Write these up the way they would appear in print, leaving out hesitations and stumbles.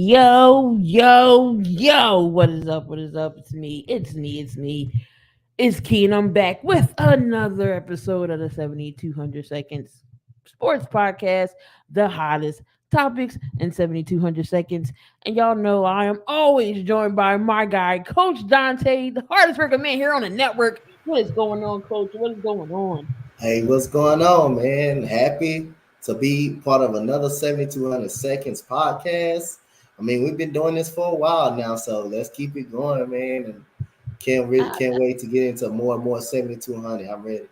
Yo. What is up? What is up? It's me. It's Key, and I'm back with another episode of the 7200 Seconds Sports Podcast, the hottest topics in 7200 seconds. And y'all know I am always joined by my guy, Coach Donte, the hardest working man here on the network. What is going on, Coach? What is going on? Hey, what's going on, man? Happy to be part of another 7200 Seconds podcast. I mean, we've been doing this for a while now, so let's keep it going, man. And can't wait to get into more and more 7200. I'm ready.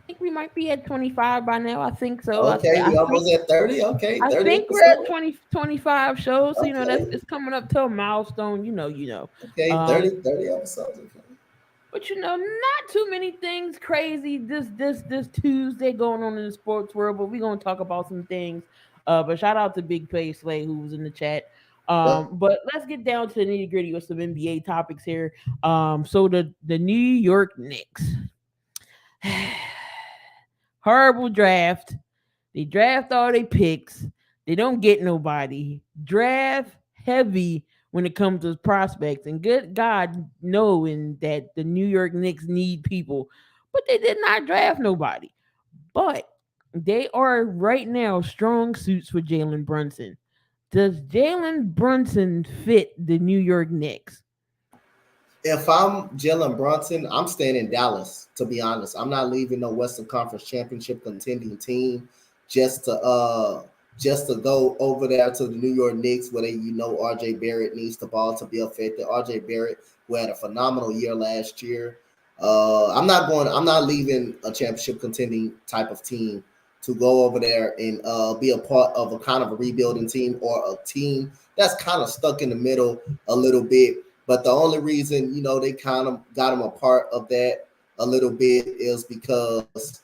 Think we might be at 25 by now. I think so. Okay, I we think almost at 30. Okay, I 30 think we're at episodes. 25 shows. So, that's Okay, it's coming up to a milestone. okay, Um, 30 episodes. Okay. but not too many things crazy this Tuesday going on in the sports world. But we're gonna talk about some things. But shout out to Big Play Slay who was in the chat. Yep. But let's get down to the nitty gritty with some NBA topics here. So the New York Knicks. Horrible draft. They draft all their picks. They don't get nobody. Draft heavy when it comes to prospects. And good God knowing that the New York Knicks need people. But they did not draft nobody. But they are right now strong suits for Jalen Brunson. Does Jalen Brunson fit the New York Knicks? If I'm Jalen Brunson, I'm staying in Dallas. To be honest, I'm not leaving no Western Conference Championship contending team just to go over there to the New York Knicks where RJ Barrett needs the ball to be effective. RJ Barrett, who had a phenomenal year last year. I'm not leaving a championship contending type of team to go over there and be a part of a kind of a rebuilding team or a team that's kind of stuck in the middle a little bit. But the only reason, they kind of got him a part of that a little bit is because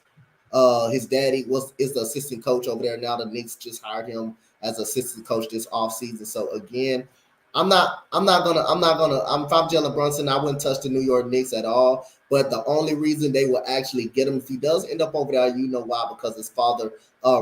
his daddy is the assistant coach over there. Now the Knicks just hired him as assistant coach this offseason. So again, if I'm Jalen Brunson, I wouldn't touch the New York Knicks at all. But the only reason they will actually get him if he does end up over there, you know why? Because his father,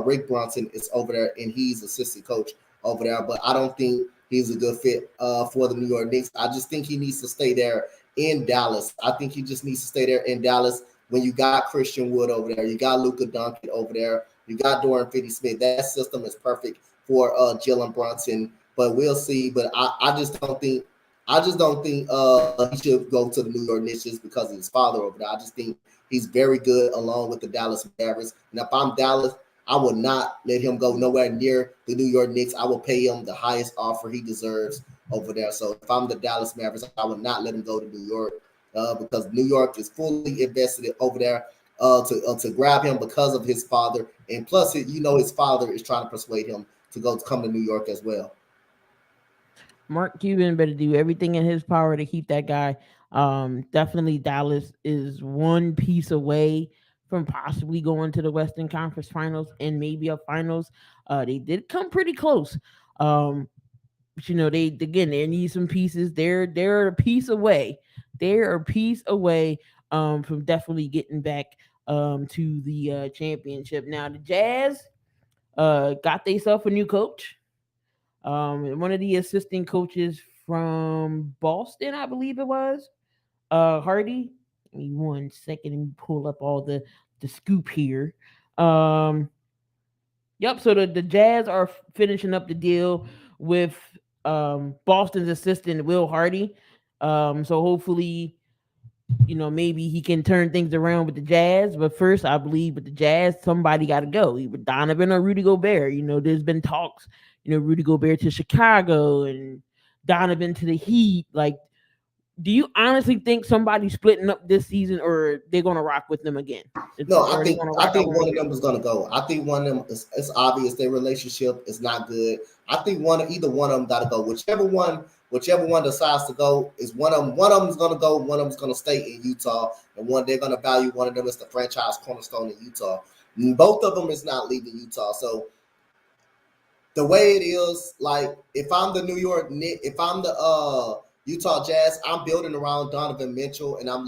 Rick Brunson, is over there and he's assistant coach over there. But I don't think he's a good fit for the New York Knicks. I just think he needs to stay there in Dallas. I think he just needs to stay there in Dallas when you got Christian Wood over there, you got Luka Doncic over there, you got Dorian Finney-Smith. That system is perfect for Jalen Brunson. But we'll see. But I just don't think he should go to the New York Knicks just because of his father over there. I just think he's very good along with the Dallas Mavericks. And if I'm Dallas, I would not let him go nowhere near the New York Knicks. I will pay him the highest offer he deserves over there. So if I'm the Dallas Mavericks, I would not let him go to New York because New York is fully invested over there to grab him because of his father. And plus, his father is trying to persuade him to come to New York as well. Mark Cuban better do everything in his power to keep that guy. Definitely Dallas is one piece away from possibly going to the Western Conference Finals and maybe a finals. They did come pretty close. But they need some pieces. They're a piece away. They're a piece away from definitely getting back to the championship. Now the Jazz got themselves a new coach. One of the assistant coaches from Boston, I believe it was, Hardy. Give me 1 second and pull up all the scoop here. Yep. So the Jazz are finishing up the deal with Boston's assistant Will Hardy. So hopefully, maybe he can turn things around with the Jazz. But first, I believe with the Jazz, somebody got to go. Either Donovan or Rudy Gobert. There's been talks. Rudy Gobert to Chicago and Donovan to the Heat. Like, do you honestly think somebody's splitting up this season, or they're gonna rock with them again? No, I think one of them is gonna go. I think one of them it's obvious their relationship is not good. I think either one of them got to go. Whichever one decides to go is one of them. One of them is gonna go. One of them is gonna stay in Utah, and they're gonna value one of them as the franchise cornerstone in Utah. And both of them is not leaving Utah. So the way it is, like if I'm the New York Knicks, if I'm the Utah Jazz, I'm building around Donovan Mitchell and I'm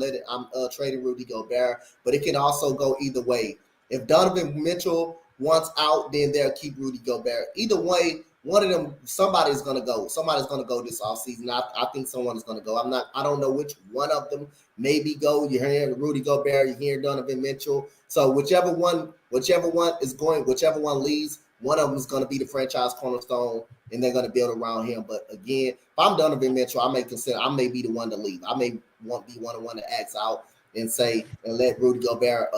trading Rudy Gobert, but it can also go either way. If Donovan Mitchell wants out, then they'll keep Rudy Gobert. Either way, one of them, somebody's gonna go. Somebody's gonna go this offseason. I think someone is gonna go. I don't know which one of them maybe go. You're hearing Rudy Gobert, you're hearing Donovan Mitchell. So whichever one is going, whichever one leaves, one of them is gonna be the franchise cornerstone, and they're gonna build around him. But again, if I'm Donovan Mitchell, I may be the one to leave. I may want be one to ask out and say and let Rudy Gobert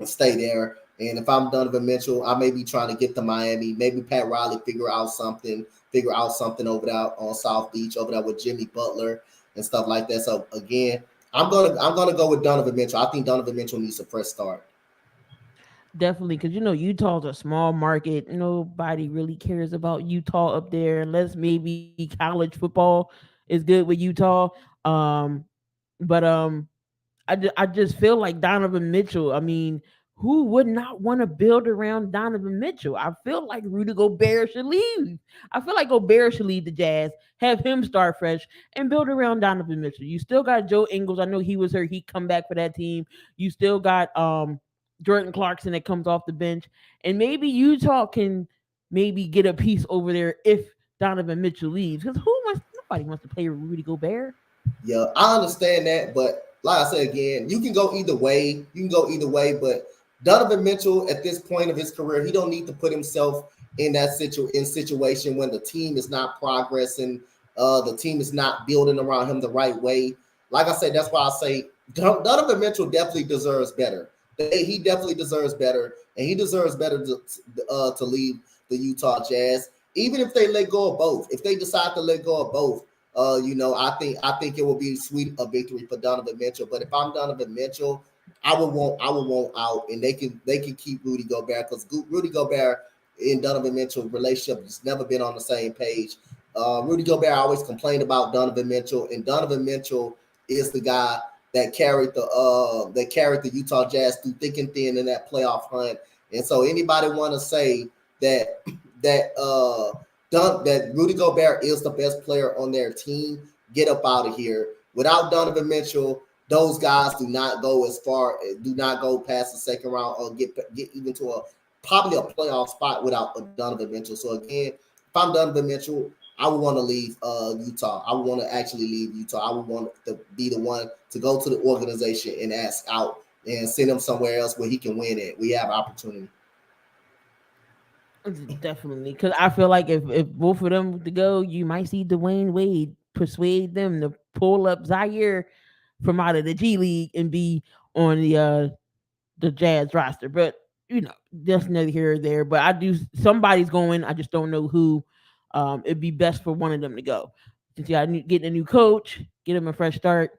stay there. And if I'm Donovan Mitchell, I may be trying to get to Miami. Maybe Pat Riley figure out something over there on South Beach, over there with Jimmy Butler and stuff like that. So again, I'm gonna go with Donovan Mitchell. I think Donovan Mitchell needs a fresh start. Definitely, because Utah's a small market. Nobody really cares about Utah up there, unless maybe college football is good with Utah. Um, but I just feel like Donovan Mitchell. I mean, who would not want to build around Donovan Mitchell? I feel like Rudy Gobert should leave. I feel like Gobert should leave the Jazz, have him start fresh, and build around Donovan Mitchell. You still got Joe Ingles. I know he was hurt. He come back for that team. You still got Jordan Clarkson that comes off the bench, and maybe Utah can maybe get a piece over there if Donovan Mitchell leaves. Because nobody wants to play with Rudy Gobert. Yeah, I understand that, but like I said again, you can go either way. You can go either way, but Donovan Mitchell at this point of his career, he don't need to put himself in that situation when the team is not progressing, the team is not building around him the right way. Like I said, that's why I say Donovan Mitchell definitely deserves better. He definitely deserves better, and he deserves better to leave the Utah Jazz. Even if they let go of both, if they decide to let go of both, I think it will be sweet a victory for Donovan Mitchell. But if I'm Donovan Mitchell, I would want out, and they can keep Rudy Gobert because Rudy Gobert and Donovan Mitchell relationship has never been on the same page. Rudy Gobert always complained about Donovan Mitchell, and Donovan Mitchell is the guy that carried the Utah Jazz through thick and thin in that playoff hunt. And so anybody want to say that that that Rudy Gobert is the best player on their team, get up out of here. Without Donovan Mitchell, those guys do not go past the second round or get even to probably a playoff spot without Donovan Mitchell. So again, if I'm Donovan Mitchell, I would want to leave Utah. I would want to actually leave Utah. I would want to be the one to go to the organization and ask out and send him somewhere else where he can win it. We have opportunity. Definitely, because I feel like if both of them to go, you might see Dwayne Wade persuade them to pull up Zaire from out of the G League and be on the Jazz roster. But that's neither here or there. But I do somebody's going. I just don't know who. It'd be best for one of them to go. Since you got getting a new coach, get him a fresh start.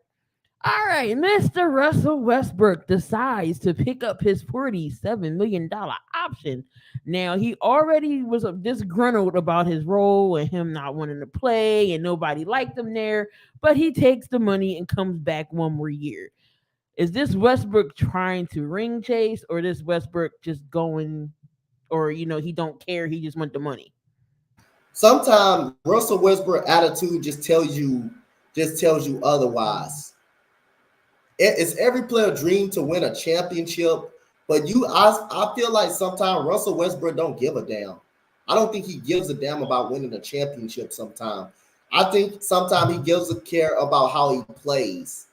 All right, Mr. Russell Westbrook decides to pick up his $47 million option. Now, he already was disgruntled about his role and him not wanting to play, and nobody liked him there, but he takes the money and comes back one more year. Is this Westbrook trying to ring chase, or this Westbrook just going, or he don't care, he just want the money? Sometimes Russell Westbrook attitude just tells you otherwise. It's every player dream to win a championship, but I feel like sometimes Russell Westbrook don't give a damn. I don't think he gives a damn about winning a championship sometimes. I think sometimes he gives a care about how he plays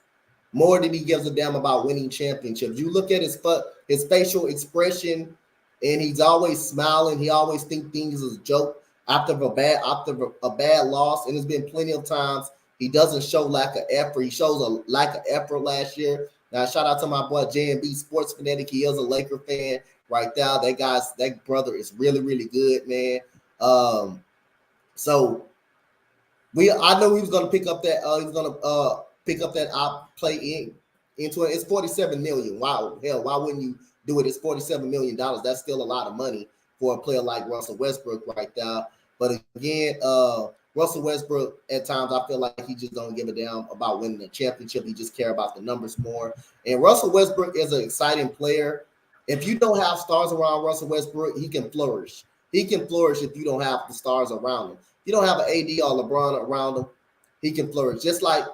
more than he gives a damn about winning championships. You look at his facial expression, and he's always smiling. He always think things is a joke after a bad loss, and there's been plenty of times he doesn't show lack of effort. He shows a lack of effort last year. Now, shout out to my boy J&B Sports Fanatic. He is a Laker fan right there. That brother is really, really good, man. So I know he was gonna pick up that he was gonna pick up that op play into it. It's 47 million. Wow, hell, why wouldn't you do it? It's $47 million. That's still a lot of money for a player like Russell Westbrook right there. But again, Russell Westbrook at times I feel like he just don't give a damn about winning a championship. He just care about the numbers more. And Russell Westbrook is an exciting player. If you don't have stars around Russell Westbrook, he can flourish. He can flourish if you don't have the stars around him. If you don't have an AD or LeBron around him, he can flourish. Just like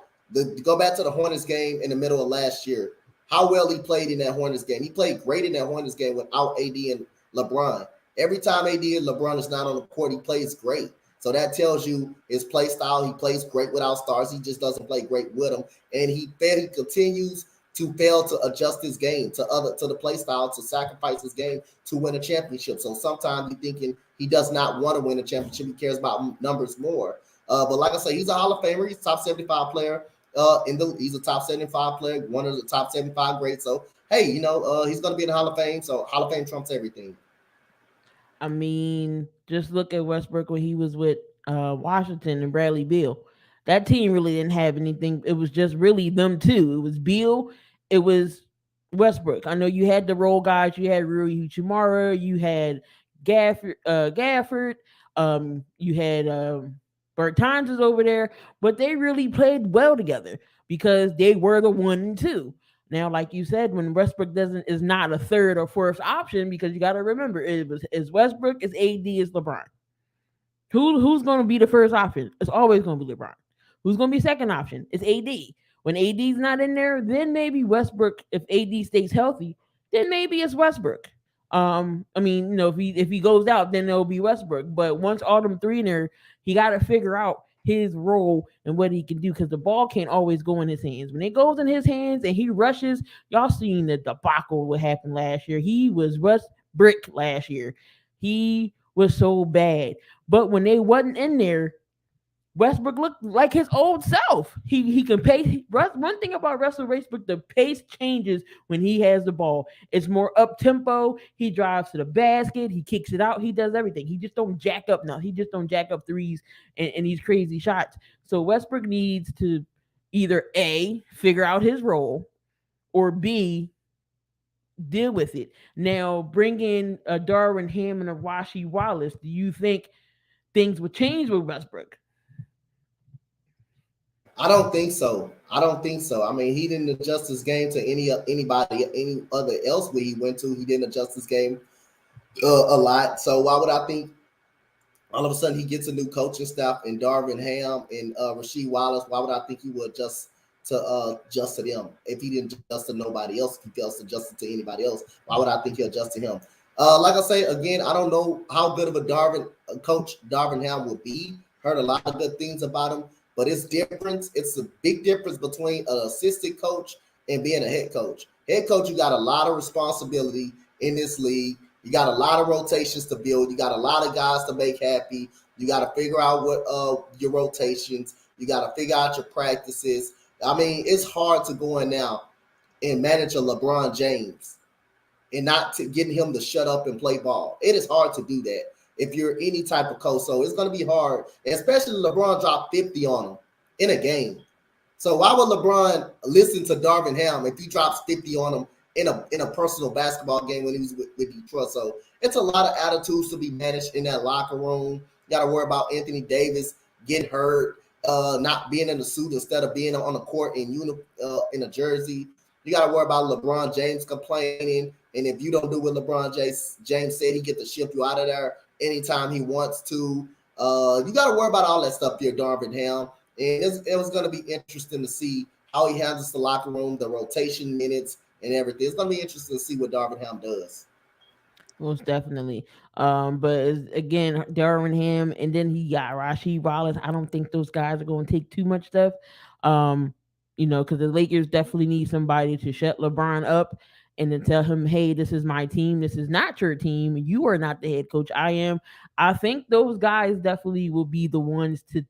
go back to the Hornets game in the middle of last year. How well he played in that Hornets game. He played great in that Hornets game without AD and LeBron. Every time LeBron is not on the court, he plays great. So that tells you his play style. He plays great without stars. He just doesn't play great with them, and he continues to fail to adjust his game to the play style, to sacrifice his game to win a championship. So sometimes you're thinking he does not want to win a championship. He cares about numbers more. But like I say, he's a Hall of Famer. He's a top 75 player. He's a top 75 player, one of the top 75 greats. So hey, he's going to be in the Hall of Fame. So Hall of Fame trumps everything. I mean, just look at Westbrook when he was with Washington and Bradley Beal. That team really didn't have anything. It was just really them two. It was Beal. It was Westbrook. I know you had the role guys. You had Rui Hachimura. You had Gafford. You had Bertans is over there, but they really played well together because they were the 1 and 2. Now, like you said, when Westbrook doesn't is not a third or fourth option, because you got to remember it was is Westbrook, is AD, is LeBron. Who's going to be the first option? It's always going to be LeBron. Who's going to be second option? It's AD. When AD's not in there, then maybe Westbrook. If AD stays healthy, then maybe it's Westbrook. I mean, if he goes out, then it'll be Westbrook. But once all them three in there, he got to figure out his role and what he can do, because the ball can't always go in his hands. When it goes in his hands and he rushes, y'all seen the debacle what happened last year. He was Westbrook last year. He was so bad. But when they wasn't in there, Westbrook looked like his old self. He can pace. One thing about Russell Westbrook, the pace changes when he has the ball. It's more up tempo. He drives to the basket. He kicks it out. He does everything. He just don't jack up now. He just don't jack up threes and these crazy shots. So Westbrook needs to either A, figure out his role, or B, deal with it. Now, bring in Darwin Ham and a Rasheed Wallace. Do you think things would change with Westbrook? I don't think so. I don't think so. I mean, he didn't adjust his game to any other else where he went to. He didn't adjust his game a lot. So why would I think all of a sudden he gets a new coaching staff and Darvin Ham and Rasheed Wallace? Why would I think he would adjust to them if he didn't adjust to nobody else? If he fails to adjust to anybody else, why would I think he'll adjust to him? Like I say again, I don't know how good of a coach Darvin Ham will be. Heard a lot of good things about him. But it's difference. It's a big difference between an assistant coach and being a head coach. Head coach, you got a lot of responsibility in this league. You got a lot of rotations to build. You got a lot of guys to make happy. You got to figure out what your rotations. You got to figure out your practices. I mean, it's hard to go in now and manage a LeBron James and not to getting him to shut up and play ball. It is hard to do that if you're any type of coach. So it's going to be hard, especially LeBron dropped 50 on him in a game. So why would LeBron listen to Darvin Ham if he drops 50 on him in a personal basketball game when he was with Detroit? So it's a lot of attitudes to be managed in that locker room. You got to worry about Anthony Davis getting hurt, not being in the suit instead of being on the court in a jersey. You got to worry about LeBron James complaining. And if you don't do what LeBron James said, he get to ship you out of there anytime he wants to. You got to worry about all that stuff here, Darvin Ham. And it was going to be interesting to see how he handles the locker room, the rotation minutes, and everything. It's going to be interesting to see what Darvin Ham does. Most definitely. But again, Darwin Ham, and then he got Rasheed Wallace. I don't think those guys are going to take too much stuff. Um, because the Lakers definitely need somebody to shut LeBron up and then tell him, "Hey, this is my team. This is not your team. You are not the head coach. I am." I think those guys definitely will be the ones to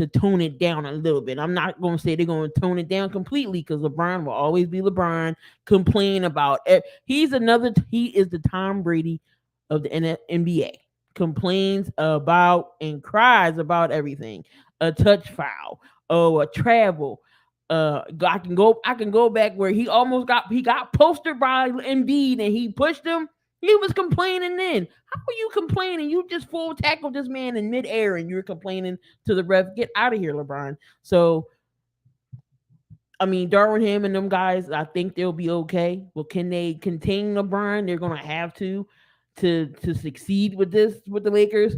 tone it down a little bit. I'm not going to say they're going to tone it down completely, because LeBron will always be LeBron. Complain about it. He is the Tom Brady of the NBA. Complains about and cries about everything. A touch foul, a travel. I can go back where he got posted by Embiid and he pushed him. He was complaining then. How are you complaining? You just full tackled this man in midair and you're complaining to the ref. Get out of here, LeBron. So, I mean, Darwin Ham and them guys, I think they'll be okay. Well, can they contain LeBron? They're gonna have to succeed with the Lakers.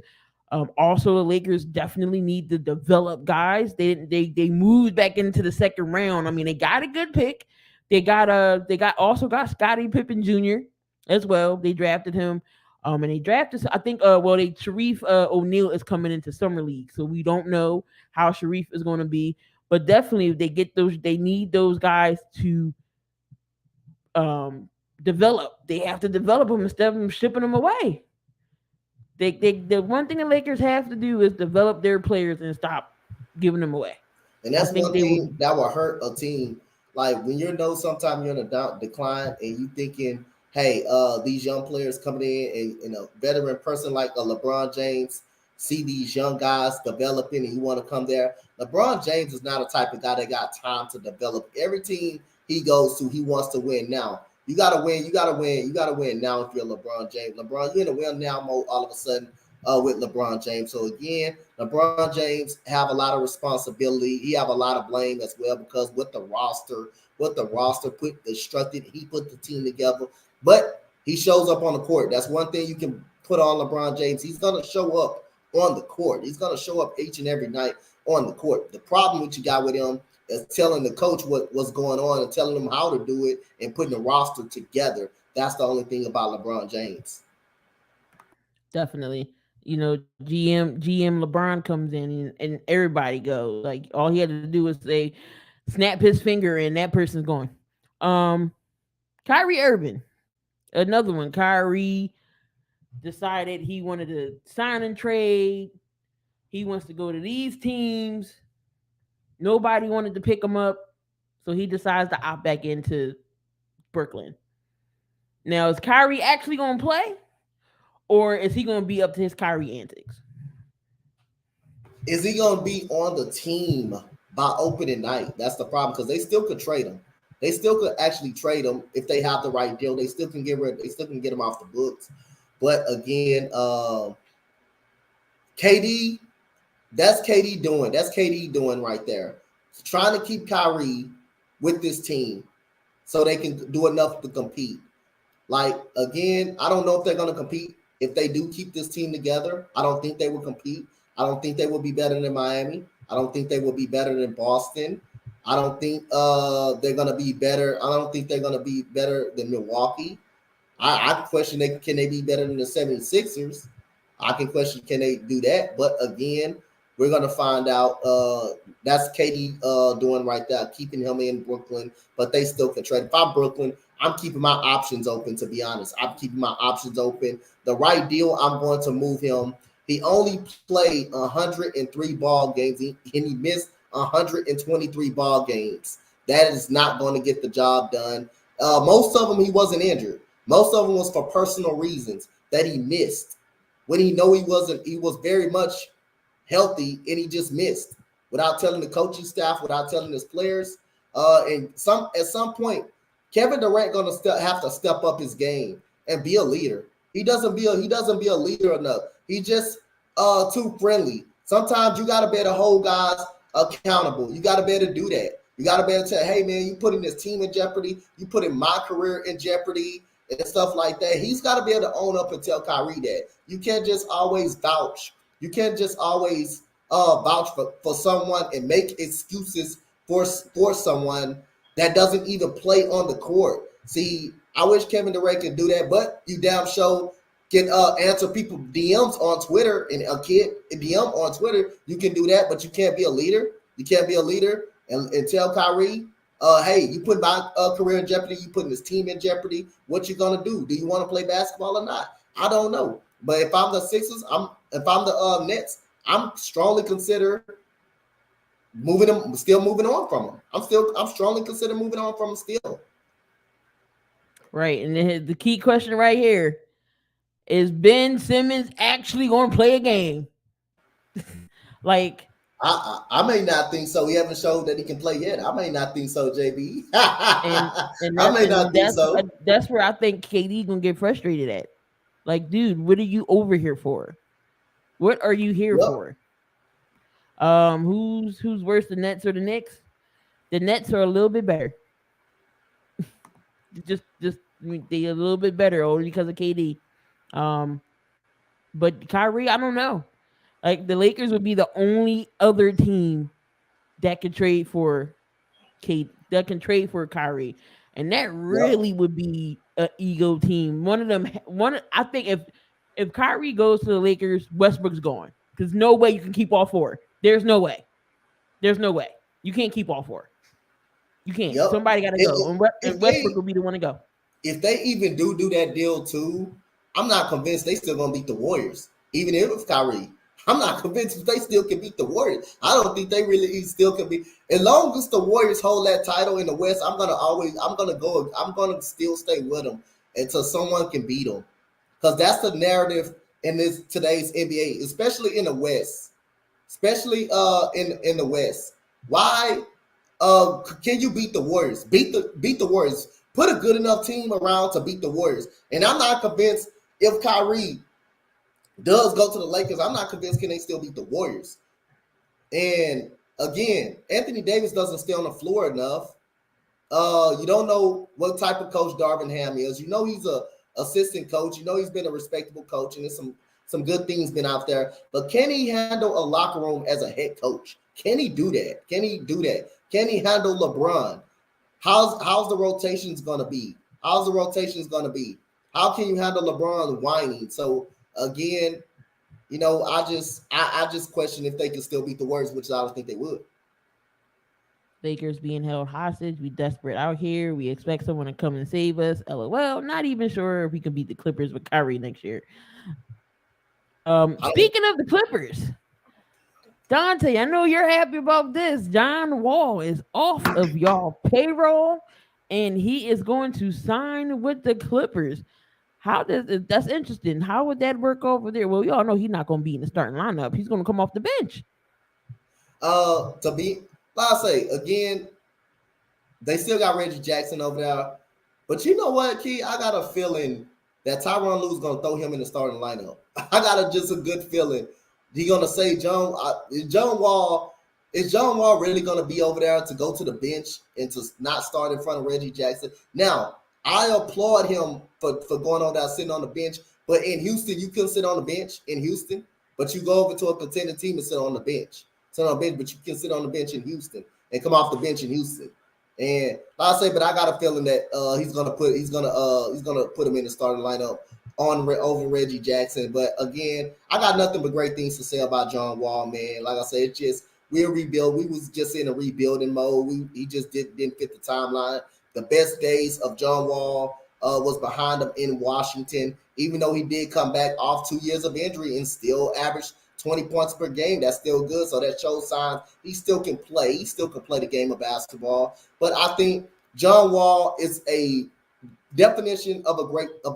Also, the Lakers definitely need to develop guys. They moved back into the second round. I mean, they got a good pick. They got Scottie Pippen Jr. as well. They drafted him. And they drafted. I think. Well, they Sharif O'Neal is coming into summer league, so we don't know how Sharif is going to be. But definitely, if they get those, they need those guys to um develop. They have to develop them instead of them shipping them away. The one thing the Lakers have to do is develop their players and stop giving them away. And I that's think one they thing would that will hurt a team. Like when you know sometimes you're in a decline and you thinking, hey, these young players coming in and a veteran person like a LeBron James see these young guys developing and you want to come there. LeBron James is not a type of guy that got time to develop. Every team he goes to, he wants to win now. You gotta win. You gotta win. You gotta win now if you're LeBron James. LeBron, you're in a win now mode all of a sudden with LeBron James. So again, LeBron James have a lot of responsibility. He have a lot of blame as well because with the roster put constructed, he put the team together. But he shows up on the court. That's one thing you can put on LeBron James. He's gonna show up on the court. He's gonna show up each and every night on the court. The problem what you got with him is telling the coach what's going on and telling him how to do it and putting the roster together. That's the only thing about LeBron James. definitely. GM LeBron comes in and everybody goes. Like all he had to do was say, snap his finger, and that person's going. Um, Kyrie Irving, another one. Kyrie decided he wanted to sign and trade. He wants to go to these teams. Nobody wanted to pick him up, so he decides to opt back into Brooklyn. Now, is Kyrie actually going to play, or is he going to be up to his Kyrie antics? Is he going to be on the team by opening night? That's the problem because they still could trade him. They still could actually trade him if they have the right deal. They still can get rid. They still can get him off the books. But again, KD, that's KD doing. That's KD doing right there, trying to keep Kyrie with this team so they can do enough to compete. Like again, I don't know if they're going to compete. If they do keep this team together, I don't think they will compete. I don't think they will be better than Miami. I don't think they will be better than Boston. I don't think they're going to be better. I don't think they're going to be better than Milwaukee. I question can they be better than the 76ers? I can question can they do that. But again, we're gonna find out. That's Katie doing right there, keeping him in Brooklyn, but they still can trade. If I'm Brooklyn, I'm keeping my options open. To be honest, I'm keeping my options open. The right deal, I'm going to move him. He only played 103 ball games, and he missed 123 ball games. That is not going to get the job done. Most of them he wasn't injured. Most of them was for personal reasons that he missed. When he know he wasn't, he was very much healthy and he just missed without telling the coaching staff, without telling his players. And at some point, Kevin Durant gonna have to step up his game and be a leader. He doesn't be a leader enough. He just too friendly. Sometimes you gotta be able to hold guys accountable. You gotta be able to do that. You gotta be able to say, hey man, you putting this team in jeopardy, you putting my career in jeopardy and stuff like that. He's got to be able to own up and tell Kyrie that. You can't just always vouch. You can't just always vouch for someone and make excuses for someone that doesn't even play on the court. See, I wish Kevin Durant could do that, but you damn sure can answer people DMs on Twitter and a kid DM on Twitter. You can do that, but you can't be a leader. You can't be a leader and tell Kyrie, hey, you put my career in jeopardy. You putting this team in jeopardy. What you gonna do? Do you want to play basketball or not? I don't know. But if I'm the Sixers, if I'm the Nets, I'm strongly consider moving them, still moving on from them. I'm strongly consider moving on from them still. Right, and the key question right here is: Ben Simmons actually going to play a game? Like, I may not think so. He haven't showed that he can play yet. I may not think so, JB. and I may not think so. that's where I think KD gonna get frustrated at. Like, dude, what are you over here for? What are you here Yep. for? Who's worse, the Nets or the Knicks? The Nets are a little bit better. Just I mean, they a little bit better only because of KD. Um, but Kyrie, I don't know. Like the Lakers would be the only other team that could trade for that can trade for Kyrie, and that Yep. really would be an ego team. One of them, I think if If Kyrie goes to the Lakers, Westbrook's gone. Because no way you can keep all four. There's no way. There's no way. You can't keep all four. You can't. Yep. Somebody got to go. And If Westbrook they will be the one to go. even do that deal too, I'm not convinced they still gonna beat the Warriors. Even if it's Kyrie, I'm not convinced if they still can beat the Warriors. I don't think they really still can be. As long as the Warriors hold that title in the West, I'm gonna still stay with them until someone can beat them, because that's the narrative in this today's NBA, especially in the West, especially in the West. Why can you beat the Warriors? Beat the Warriors. Put a good enough team around to beat the Warriors. And I'm not convinced if Kyrie does go to the Lakers, I'm not convinced can they still beat the Warriors. And again, Anthony Davis doesn't stay on the floor enough. You don't know what type of coach Darvin Ham is. You know he's a assistant coach. You know he's been a respectable coach, and there's some good things been out there. But can he handle a locker room as a head coach? Can he do that? Can he do that? Can he handle LeBron? How's the rotations gonna be? How's the rotations gonna be? How can you handle LeBron whining? So again, I just question if they can still beat the Warriors, which I don't think they would. Lakers being held hostage. We desperate out here. We expect someone to come and save us. LOL. Not even sure if we can beat the Clippers with Kyrie next year. Speaking of the Clippers, Donte, I know you're happy about this. John Wall is off of y'all payroll, and he is going to sign with the Clippers. How does that's interesting? How would that work over there? Well, we all know he's not going to be in the starting lineup. He's going to come off the bench. To be, like I say again, they still got Reggie Jackson over there, but you know what, Key? I got a feeling that Tyronn Lue's gonna throw him in the starting lineup. I got just a good feeling. He's gonna say John Wall. Is John Wall really gonna be over there to go to the bench and to not start in front of Reggie Jackson? Now, I applaud him for going on there sitting on the bench. But in Houston, you couldn't sit on the bench in Houston, but you go over to a contending team and sit on the bench. Sit on the bench, but you can sit on the bench in Houston and come off the bench in Houston. And like I say, but I got a feeling that he's gonna put him in the starting lineup over Reggie Jackson. But again, I got nothing but great things to say about John Wall, man. Like I said, it's just we're rebuild. We was just in a rebuilding mode. He just didn't fit the timeline. The best days of John Wall was behind him in Washington, even though he did come back off 2 years of injury and still averaged 20 points per game. That's still good. So that shows signs he still can play. He still can play the game of basketball. But I think John Wall is a definition of a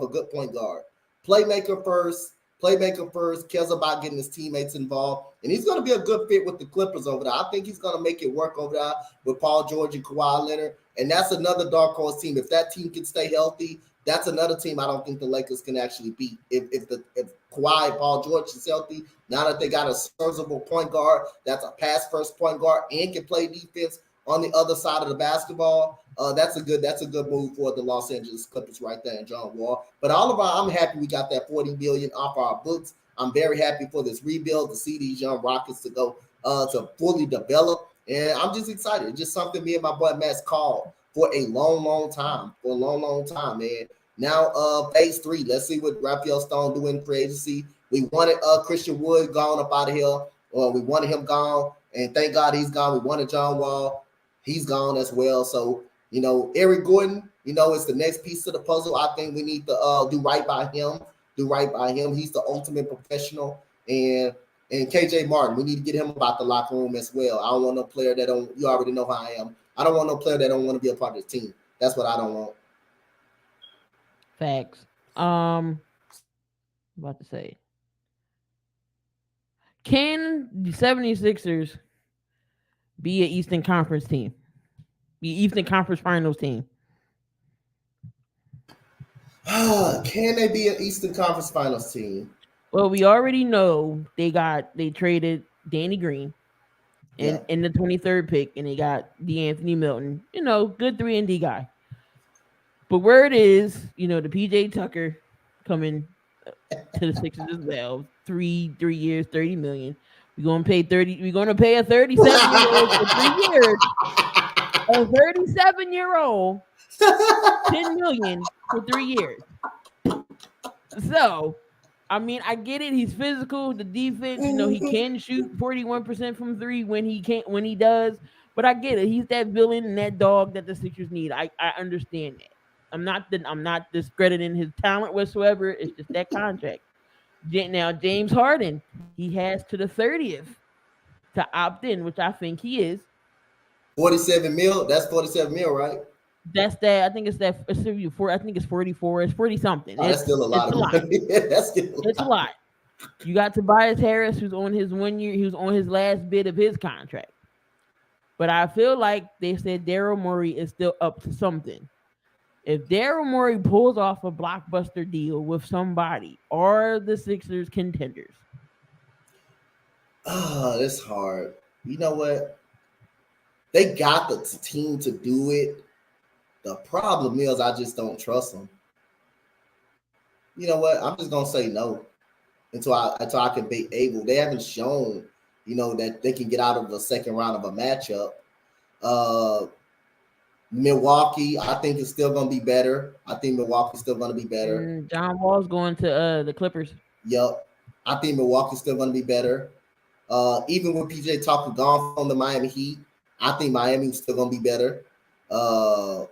good point guard. Playmaker first, cares about getting his teammates involved. And he's going to be a good fit with the Clippers over there. I think he's going to make it work over there with Paul George and Kawhi Leonard. And that's another dark horse team. If that team can stay healthy, that's another team I don't think the Lakers can actually beat. If Kawhi and Paul George is healthy, now that they got a serviceable point guard, that's a pass first point guard and can play defense on the other side of the basketball, that's a good move for the Los Angeles Clippers right there in John Wall. But I'm happy we got that $40 billion off our books. I'm very happy for this rebuild to see these young Rockets to go to fully develop. And I'm just excited. It's just something me and my boy Matt's called for a long time. Man. Now, phase 3. Let's see what Raphael Stone doing in free agency. We wanted Christian Wood gone up out of here. We wanted him gone, and thank God he's gone. We wanted John Wall. He's gone as well. So, Eric Gordon, it's the next piece of the puzzle. I think we need to do right by him. He's the ultimate professional. And KJ Martin, we need to get him about the locker room as well. I don't want no player that don't. You already know how I am. I don't want no player that don't want to be a part of the team. That's what I don't want. Facts. About to say, can the 76ers be an Eastern Conference team? The Eastern Conference Finals team? Can they be an Eastern Conference Finals team? Well, we already know they traded Danny Green in the 23rd pick, and they got DeAnthony Milton. Good 3-and-D guy. But word is, the PJ Tucker coming to the Sixers as well. 3 years, $30 million. We're gonna pay a 37-year-old for 3 years. A 37-year-old, $10 million for 3 years. So I mean, I get it. He's physical. The defense, he can shoot 41% from three when he can't when he does. But I get it. He's that villain and that dog that the Sixers need. I understand that. I'm not discrediting his talent whatsoever. It's just that contract. Now James Harden, he has to the 30th to opt in, which I think he is. 47 mil. That's 47 mil, right? That's that. I think it's that. I think it's 44. It's 40 something. Oh, that's still a lot It's a of lot. money. That's still a It's a lot. lot. You got Tobias Harris, who's on his 1 year. He was on his last bit of his contract. But I feel like they said Daryl Morey is still up to something. If Daryl Morey pulls off a blockbuster deal with somebody, are the Sixers contenders? Oh, that's hard. You know what? They got the team to do it. The problem is, I just don't trust them. You know what? I'm just gonna say no until I can be able. They haven't shown, that they can get out of the second round of a matchup. Uh, Milwaukee, I think is still gonna be better. I think Milwaukee's still gonna be better. John Wall's going to the Clippers. Yep. I think Milwaukee's still gonna be better. Even with PJ Tucker gone from the Miami Heat, I think Miami's still gonna be better. Uh,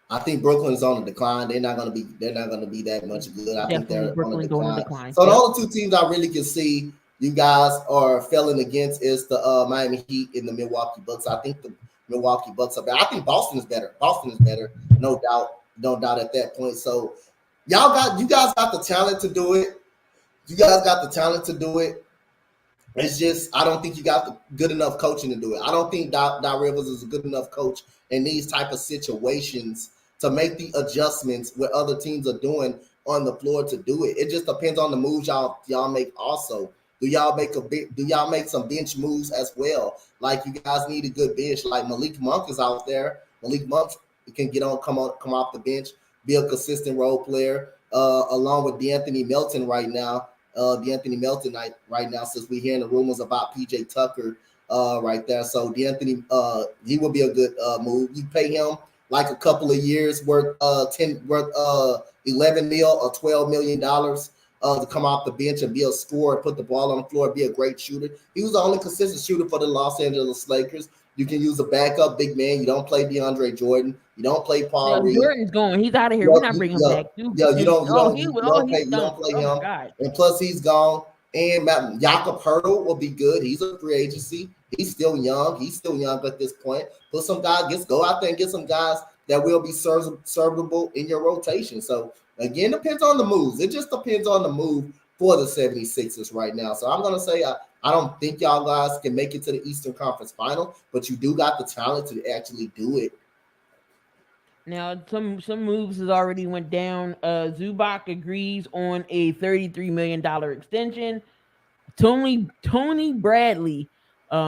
I think Brooklyn is on the decline. They're not gonna be. They're not gonna be that much good. I think Definitely they're on the Brooklyn going to decline. decline. So the Yep. only two teams I really can see you guys are failing against is the Miami Heat and the Milwaukee Bucks. I think the Milwaukee Bucks are better. I think Boston is better. Boston is better, no doubt, no doubt at that point. So you guys got the talent to do it. You guys got the talent to do it. It's just I don't think you got the good enough coaching to do it. I don't think Doc Rivers is a good enough coach in these type of situations to make the adjustments what other teams are doing on the floor to do it. It just depends on the moves y'all make. Also, do y'all make some bench moves as well? Like you guys need a good bench. Like Malik Monk is out there. Malik Monk can come off the bench, be a consistent role player. Along with D'Anthony Melton right now. D'Anthony Melton right now, since we're hearing the rumors about PJ Tucker right there. So D'Anthony, he will be a good move. You pay him like a couple of years worth 11 mil or $12 million to come off the bench and be a scorer, put the ball on the floor, be a great shooter. He was the only consistent shooter for the Los Angeles Lakers. You can use a backup big man. You don't play DeAndre Jordan. You don't play Yeah, Paul Reed. Jordan's going. He's out of here. Yeah, We're not bringing him back, dude. yeah, He's you don't done. play Oh my him, god. and plus he's gone. And Jakob Hurdle will be good. He's a free agency. He's still young. He's still young at this point. Put some guys, go out there and get some guys that will be serviceable in your rotation. So again, depends on the moves. It just depends on the move for the 76ers right now. So I'm gonna say I don't think y'all guys can make it to the Eastern Conference Final, but you do got the talent to actually do it. Now some moves has already went down. Zubac agrees on a $33 million extension. Tony Bradley,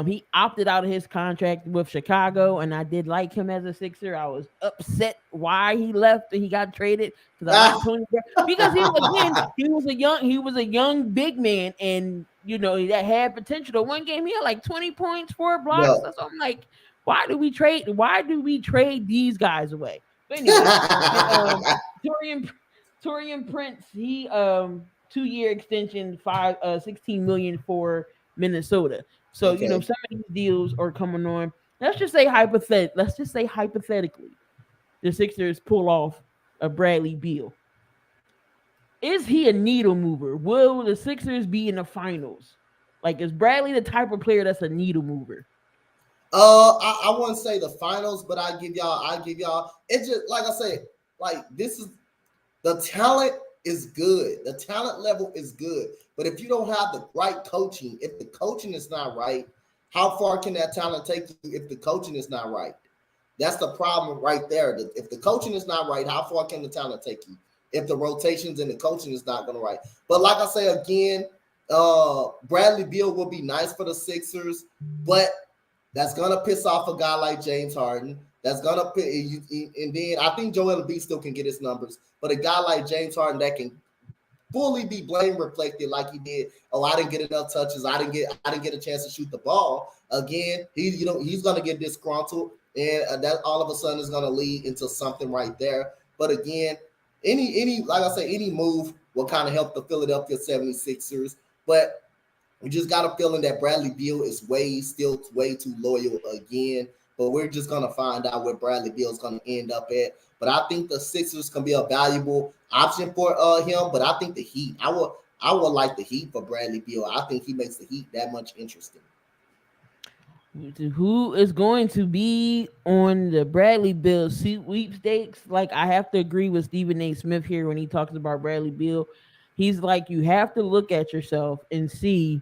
he opted out of his contract with Chicago, and I did like him as a Sixer. I was upset why he left and he got traded because I like Tony because he was a young big man, and that had potential. The one game he had like 20 points, 4 blocks. No. So I'm like, why do we trade? Why do we trade these guys away? But anyway, Torian Prince, he 2 year extension, 16 million for Minnesota. So Okay. some of these deals are coming on. Let's just say hypothetically, the Sixers pull off a Bradley Beal. Is he a needle mover? Will the Sixers be in the finals? Like, is Bradley the type of player that's a needle mover? I wouldn't say the finals, but I give y'all. It's just like I said, like this is the talent is good. The talent level is good. But if you don't have the right coaching, if the coaching is not right, how far can that talent take you if the coaching is not right? That's the problem right there. If the coaching is not right, how far can the talent take you? If the rotations and the coaching is not going to right. But like I say again, Bradley Beal will be nice for the Sixers, but that's going to piss off a guy like James Harden. That's going to and then I think Joel Embiid still can get his numbers, but a guy like James Harden that can fully be blame reflected like he did. Oh, I didn't get enough touches. I didn't get a chance to shoot the ball. Again, he's going to get disgruntled, and that all of a sudden is going to lead into something right there. But again, any like I say, any move what kind of helped the Philadelphia 76ers. But we just got a feeling that Bradley Beal is still way too loyal again. But we're just gonna find out where Bradley Beal is gonna end up at. But I think the Sixers can be a valuable option for him. But I think the Heat, I would like the Heat for Bradley Beal. I think he makes the Heat that much interesting. Who is going to be on the Bradley Beal sweepstakes? Like, I have to agree with Stephen A. Smith here when he talks about Bradley Beal. He's like, you have to look at yourself and see,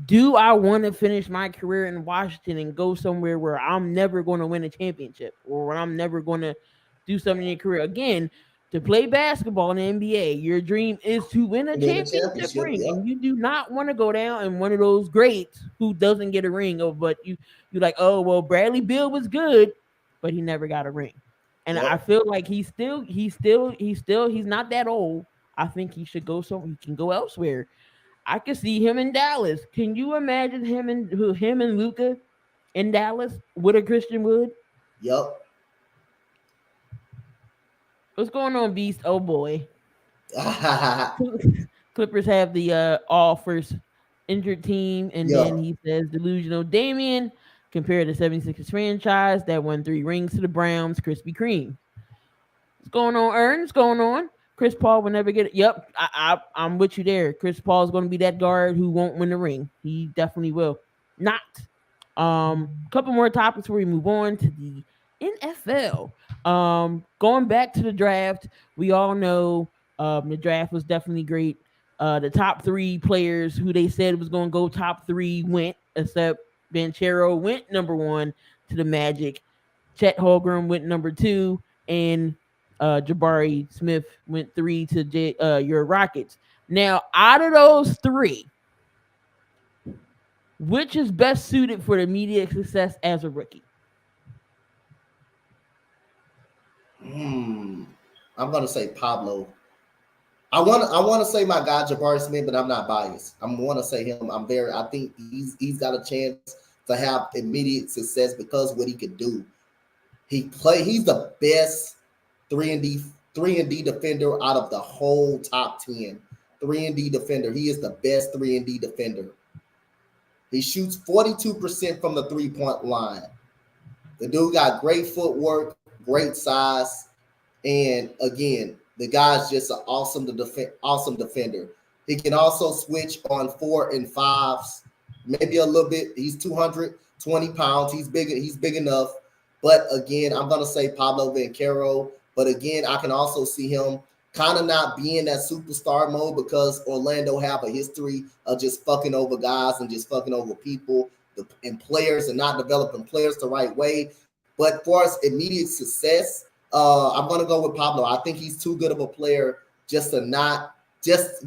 do I want to finish my career in Washington and go somewhere where I'm never going to win a championship, or where I'm never going to do something in your career again? To play basketball in the NBA, your dream is to win a Win a championship championship, ring, yep. and you do not want to go down in one of those greats who doesn't get a ring. Or, but you like, oh well, Bradley Beal was good, but he never got a ring. And I Yep. feel like he's not that old. I think he should go somewhere. He can go elsewhere. I could see him in Dallas. Can you imagine him and Luca in Dallas with a Christian Wood? Yep. What's going on, Beast? Oh boy. Clippers have the all first injured team, and then Yep. he says delusional Damian compared to 76ers franchise that won 3 rings to the Browns, Krispy Kreme. What's going on, Ern? What's going on? Chris Paul will never get it. Yep, I'm with you there. Chris Paul is going to be that guard who won't win the ring. He definitely will. Not. Couple more topics before we move on to the NFL. Going back to the draft, we all know the draft was definitely great. The top 3 players who they said was going to go top 3 went, except Banchero went number 1 to the Magic. Chet Holmgren went number 2, and Jabari Smith went 3 to your Rockets. Now, out of those 3, which is best suited for immediate success as a rookie? Hmm. I'm gonna say Pablo. I wanna say my guy Jabari Smith, but I'm not biased. I'm wanna say him. I think he's got a chance to have immediate success because what he could do. He's the best 3 and D 3 and D defender out of the whole top 10. 3 and D defender. He is the best 3 and D defender. He shoots 42% from the 3 point line. The dude got great footwork, great size, and again, the guy's just an awesome defender. He can also switch on 4 and 5s, maybe a little bit. He's 220 pounds. He's big. He's big enough. But again, I'm gonna say Pablo Banchero. But again, I can also see him kind of not being that superstar mode because Orlando have a history of just fucking over guys and just fucking over people and players and not developing players the right way. But for us, immediate success, I'm gonna go with Pablo. I think he's too good of a player just to not let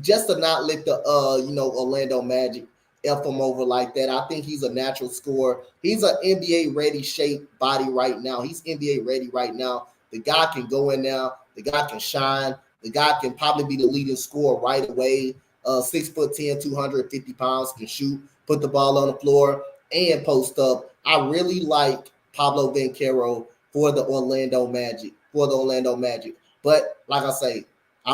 the Orlando Magic F him over like that. I think he's a natural scorer. He's an NBA ready shape body right now. He's NBA ready right now. The guy can go in now. The guy can shine. The guy can probably be the leading scorer right away. 6'10", 250 pounds, can shoot, put the ball on the floor, and post up. I really like Pablo Banchero for the Orlando Magic. But I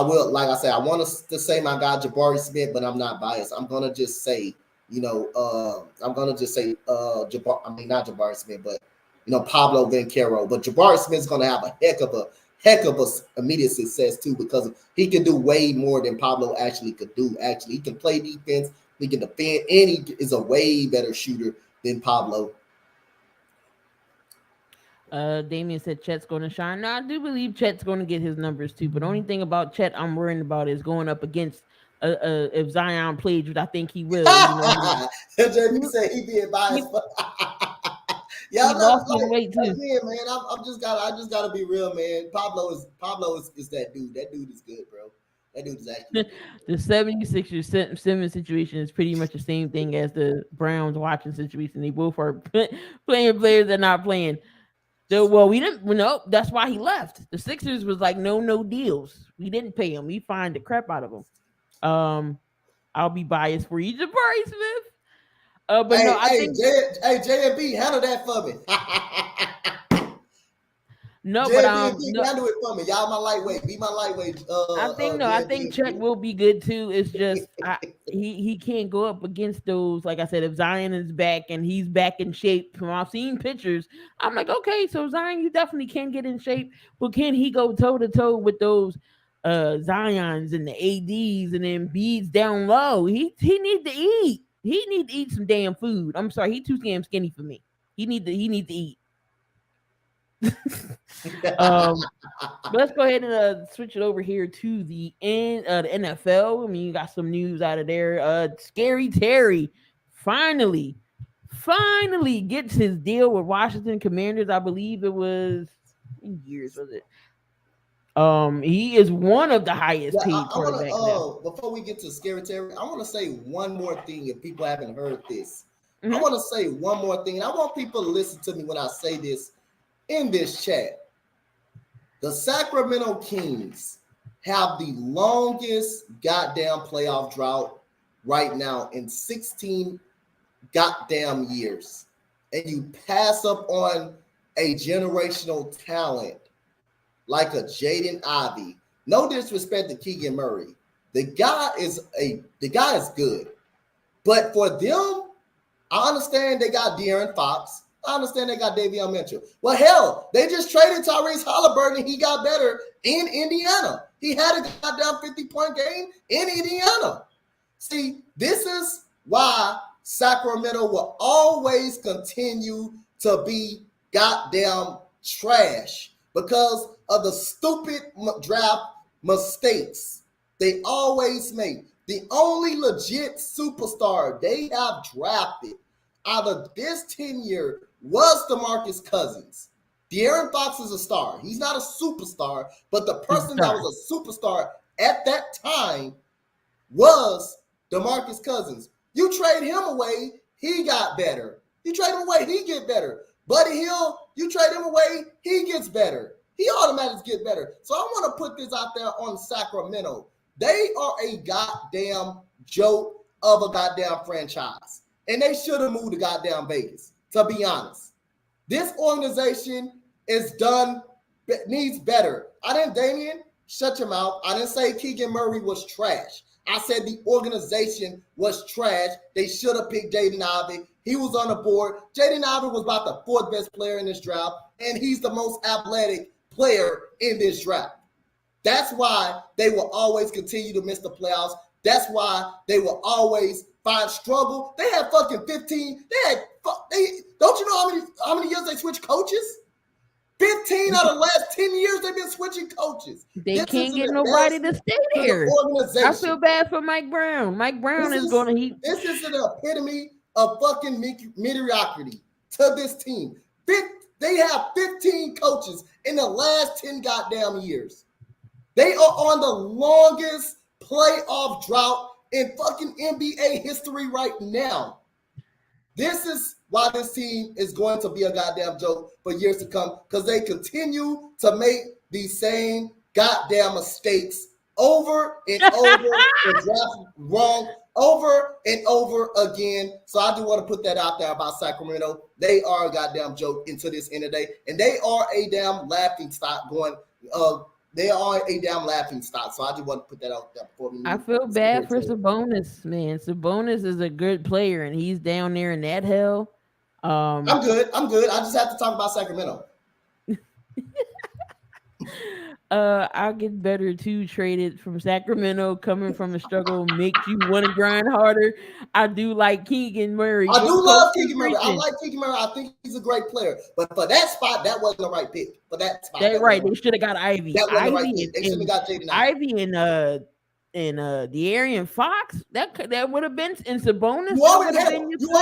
want to say my guy Jabari Smith, but I'm not biased. I'm gonna just say, I mean not Jabari Smith, but Pablo Banchero. But Jabari Smith's gonna have a heck of a immediate success too because he can do way more than Pablo actually could do. Actually, he can play defense, he can defend, and he is a way better shooter than Pablo. Damien said Chet's going to shine. Now, I do believe Chet's going to get his numbers too, but the only thing about Chet I'm worrying about is going up against if Zion plays, which I think he will. JB said he being biased. He, Yeah, he I'm not lost some like weight too. again, man. I just gotta be real, man. Pablo is that dude. That dude is good, bro. That dude is actually good. The 76ers Simmons situation is pretty much the same thing as the Browns watching situation. They both are playing players that are not playing. Well, we didn't. No, that's why he left. The Sixers was like, no deals. We didn't pay him. We fined the crap out of him. I'll be biased for you, Jabari Smith. But no, Hey, I hey, think JB, handle that for me. No, but JMP, no, handle it for me. Y'all my lightweight. Be my lightweight. I think no, I think JMP. Chuck will be good too. It's just he can't go up against those. Like I said, if Zion is back and he's back in shape, from I've seen pictures, I'm like, okay, so Zion, you definitely can get in shape, but can he go toe to toe with those Zions and the ADs and then beads down low? He need to eat. He need to eat some damn food. I'm sorry, he too damn skinny for me. He need to eat. um But let's go ahead and switch it over here to the NFL. I mean, you got some news out of there. Scary Terry finally, finally gets his deal with Washington Commanders. I believe it was years was it? He is one of the highest Yeah, paid I want quarterbacks now. to. Before we get to scary Terry, I want to say one more thing. If people haven't heard this, I Hmm. want to say one more thing, and I want people to listen to me when I say this in this chat. The Sacramento Kings have the longest goddamn playoff drought right now in 16 goddamn years. And you pass up on a generational talent like a Jaden Ivey. No disrespect to Keegan Murray. The guy is good. But for them, I understand they got De'Aaron Fox. I understand they got Davion Mitchell. Well, hell, they just traded Tyrese Halliburton and he got better in Indiana. He had a goddamn 50-point game in Indiana. See, this is why Sacramento will always continue to be goddamn trash because of the stupid draft mistakes they always make. The only legit superstar they have drafted out of this tenure was DeMarcus Cousins. De'Aaron Fox is a star. He's not a superstar, but the He's a person that star. was a superstar at that time was DeMarcus Cousins. You trade him away, he got better. You trade him away, he get better. Buddy Hill, you trade him away, he gets better. He automatically gets better. So I want to put this out there on Sacramento. They are a goddamn joke of a goddamn franchise. And they should have moved to goddamn Vegas, to be honest. This organization is done, needs better. I didn't, Damien, shut your mouth. I didn't say Keegan Murray was trash. I said the organization was trash. They should have picked Jaden Ivey. He was on the board. Jaden Ivey was about the fourth best player in this draft, and he's the most athletic player in this draft. That's why they will always continue to miss the playoffs. That's why they will always find struggle. They had fucking 15. Don't you know how many years they switched coaches? 15 out of the last 10 years they've been switching coaches. They This can't is an get nobody to embarrassment stay to there. the I feel organization. bad for Mike Brown. Mike Brown This is is going to he. this is an epitome of fucking mediocrity to this team. They have 15 coaches in the last 10 goddamn years. They are on the longest playoff drought in fucking NBA history right now. This is why this team is going to be a goddamn joke for years to come because they continue to make these same goddamn mistakes over and over and draft wrong over and over again. So I do want to put that out there about Sacramento. They are a goddamn joke into this end of the day, and they are a damn laughing stock going. They are a damn laughing stock. So I just want to put that out there before we I move. feel bad for Sabonis, man. Sabonis is a good player, and he's down there in that hell. I'm Um, good. I'm good. I just have to talk about Sacramento. I'll get better too. Traded from Sacramento, coming from the struggle, makes you want to grind harder. I do like Keegan Murray. I What do coach love you Keegan Murray. I preaching? like Keegan Murray. I think he's a great player. But for that spot, that wasn't the right pick. For that spot, That that wasn't right. the They right should have got Ivy. That wasn't the right Ivy pick. They shouldn't have got Jaden Ivey. Ivy and the Arian Fox. That would have been in Sabonis. You That would already have had been your you three.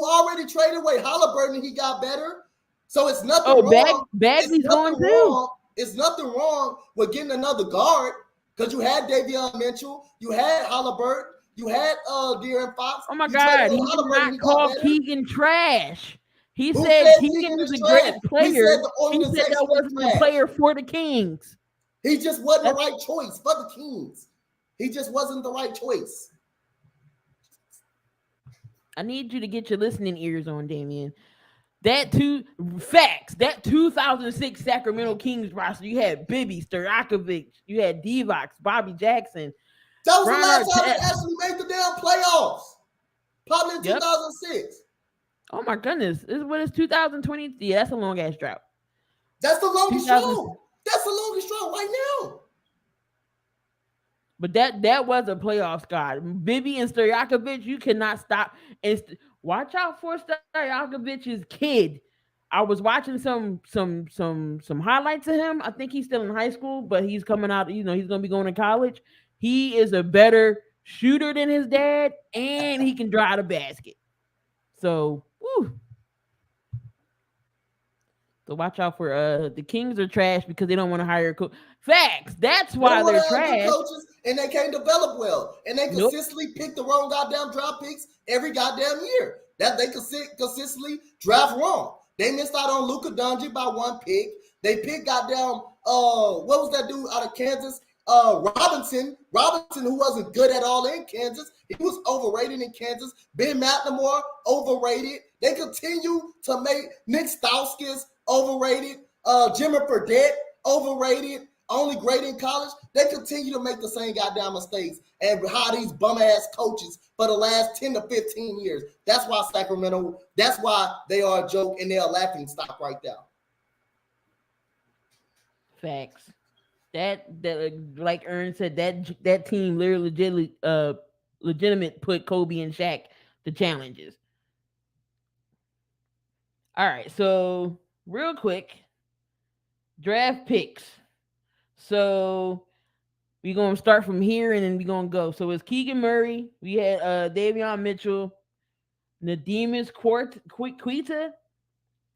already traded away Halliburton and he got better. So it's nothing Oh, wrong. It's Bagley's nothing going too. wrong. It's nothing wrong with getting another guard because you had Davion Mitchell, you had Halliburton, you had De'Aaron Fox. Oh my You traded God, away he did Halliburton, not he got call better. Keegan trash. He Who said said Keegan Keegan was is a trash? great He said player. the He said that organization is wasn't the trash. player for the Kings. He just wasn't the That's, right choice for the Kings. He just wasn't the right choice. I need you to get your listening ears on, Damien. That two facts. That 2006 Sacramento Kings roster. You had Bibby, Stojakovic. You had Divock, Bobby Jackson, That was the Ron last time they Artest. actually made the damn playoffs. Probably in Yep. 2006. Oh my goodness. This is what is 2020. Yeah, that's a long ass drought. That's the longest 2000. show. That's the longest show right now. But that was a playoff squad. Bibby and Stojakovic, you cannot stop. And watch out for Stojakovic's kid. I was watching some highlights of him. I think he's still in high school, but he's coming out. He's gonna be going to college. He is a better shooter than his dad, and he can drive the basket. So, whew. So watch out for the Kings are trash because they don't want to hire a coach. Facts. That's They don't why want they're to have good trash. coaches, and they can't develop well. And they Nope. consistently pick the wrong goddamn draft picks every goddamn year. That they consistently draft wrong. They missed out on Luka Doncic by one pick. They picked goddamn what was that dude out of Kansas? Robinson, who wasn't good at all in Kansas. He was overrated in Kansas. Ben McLemore, overrated. They continue to make Nick Stauskas overrated. Jimmy Fredette, overrated. Only great in college. They continue to make the same goddamn mistakes and hire these bum ass coaches for the last 10 to 15 years. That's why Sacramento, that's why they are a joke and they're a laughing stock right now. Facts. That like Ern said, that team literally legitimate put Kobe and Shaq to challenges. All right, so real quick, draft picks. So we're gonna start from here and then we're gonna go. So it's Keegan Murray. We had Davion Mitchell, Nademus Quita,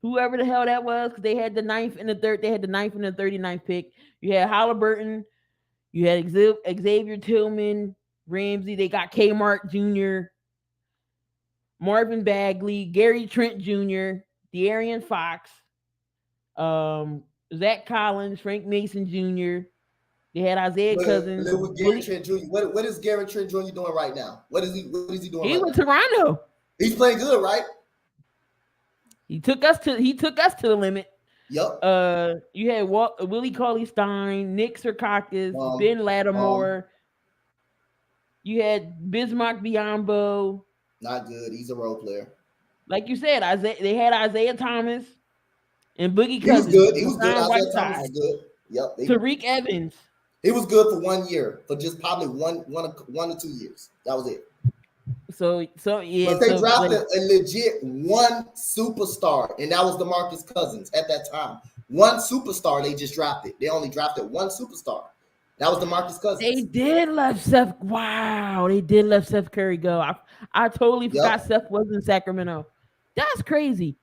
whoever the hell that was, because they had the ninth and the third. They had the ninth and the 39th pick. You had Halliburton. You had Xavier Tillman, Ramsey. They got Kmart Jr., Marvin Bagley, Gary Trent Jr., De'Aaron Fox, Zach Collins, Frank Mason Jr. They had Isaiah Cousins. With Gary Trent Jr. What is Gary Trent Jr. doing right now? What is he doing? He right was now? Toronto. He's playing good, right? He took us to the limit. Yep. You had Willie Cauley-Stein, Nick Serkakis, Ben Lattimore. You had Bismack Biyombo. Not good. He's a role player. Like you said, they had Isaiah Thomas and Boogie Cousins. He was good. Isaiah Thomas was good. Yep. Tariq Evans. He was good for 1 year, for just probably one or 2 years. That was it. So yeah. But they drafted a legit one superstar, and that was DeMarcus Cousins at that time. One superstar they just drafted. They only drafted one superstar. That was DeMarcus Cousins. They did let Seth. Wow, they did let Seth Curry go. I totally forgot Seth was in Sacramento. That's crazy.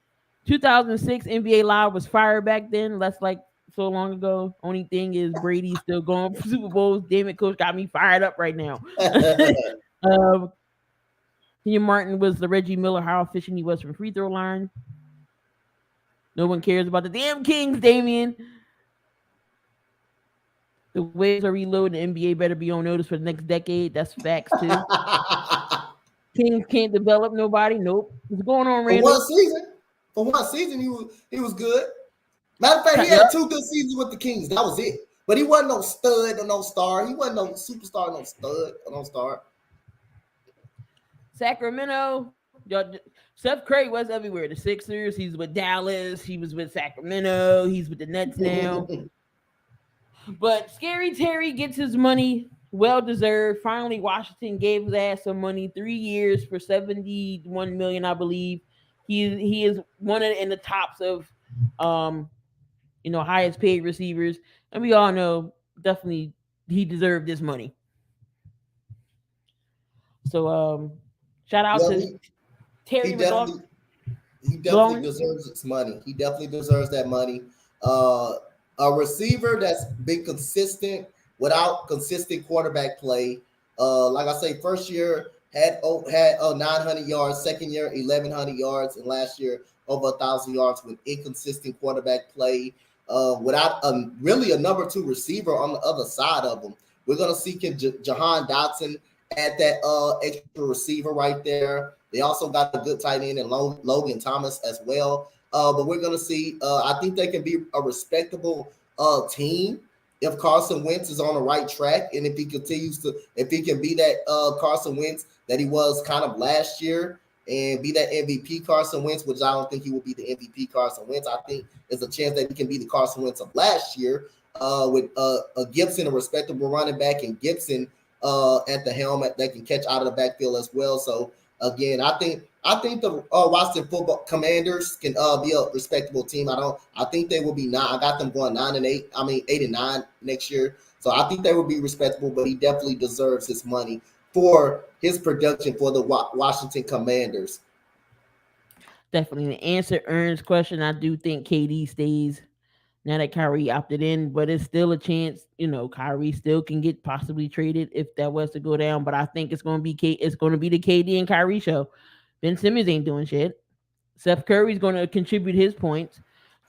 2006 NBA Live was fire back then. That's like so long ago. Only thing is Brady's still going for Super Bowls. Damn it, coach got me fired up right now. Kenyon Martin was the Reggie Miller, how efficient he was from free throw line. No one cares about the damn Kings, Damian. The waves are reloading. The NBA better be on notice for the next decade. That's facts too. Kings can't develop nobody. Nope. What's going on, Randall? For one season, he was good. Matter of fact, he had 2 good seasons with the Kings. That was it. But he wasn't no stud or no star. He wasn't no superstar, no stud or no star. Sacramento, Seth Curry was everywhere. The Sixers, he's with Dallas, he was with Sacramento, he's with the Nets now. But Scary Terry gets his money, well deserved. Finally, Washington gave his ass some money, 3 years for $71 million, I believe. He is one of in the tops of highest paid receivers, and we all know definitely he deserved this money. So shout out to Terry. He definitely deserves its money. He definitely deserves that money. A receiver that's been consistent without consistent quarterback play. Like I say, first year had 900 yards, second year 1,100 yards, and last year over 1,000 yards with inconsistent quarterback play. Without really a number 2 receiver on the other side of him. We're gonna see Jahan Dotson at that extra receiver right there. They also got a good tight end in Logan Thomas as well. But we're gonna see. I think they can be a respectable team if Carson Wentz is on the right track, and if he continues to, if he can be that Carson Wentz that he was kind of last year, and be that MVP Carson Wentz, which I don't think he will be the MVP Carson Wentz. I think there's a chance that he can be the Carson Wentz of last year with a Gibson, a respectable running back, and Gibson at the helm that can catch out of the backfield as well. So again, I think the Washington Football Commanders can be a respectable team. I think they will be nine. I got them going 9-8. I mean 8-9 next year. So I think they will be respectable. But he definitely deserves his money for his production for the Washington Commanders. Definitely to answer Ern's question, I do think KD stays now that Kyrie opted in, but it's still a chance. Kyrie still can get possibly traded if that was to go down. But I think it's going to be the KD and Kyrie show. Ben Simmons ain't doing shit. Seth Curry's going to contribute his points.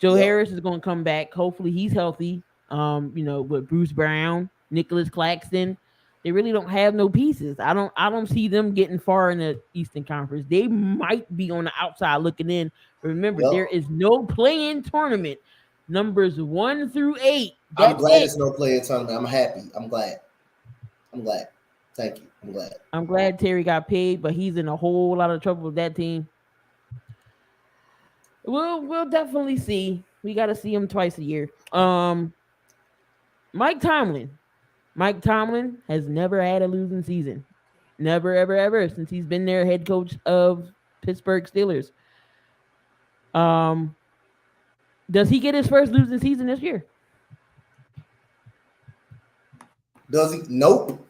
Joe Yep. Harris is going to come back. Hopefully he's healthy. With Bruce Brown, Nicholas Claxton, they really don't have no pieces. I don't see them getting far in the Eastern Conference. They might be on the outside looking in. Remember, Yep. there is no play-in tournament. Numbers 1 through 8. I'm That's glad it. it's no playing tournament. I'm happy. I'm glad. I'm glad. Thank you. I'm glad. I'm glad Terry got paid, but he's in a whole lot of trouble with that team. We'll definitely see. We got to see him twice a year. Mike Tomlin. Mike Tomlin has never had a losing season. Never, ever, ever since he's been there, head coach of Pittsburgh Steelers. Um, does he get his first losing season this year? Does he? Nope.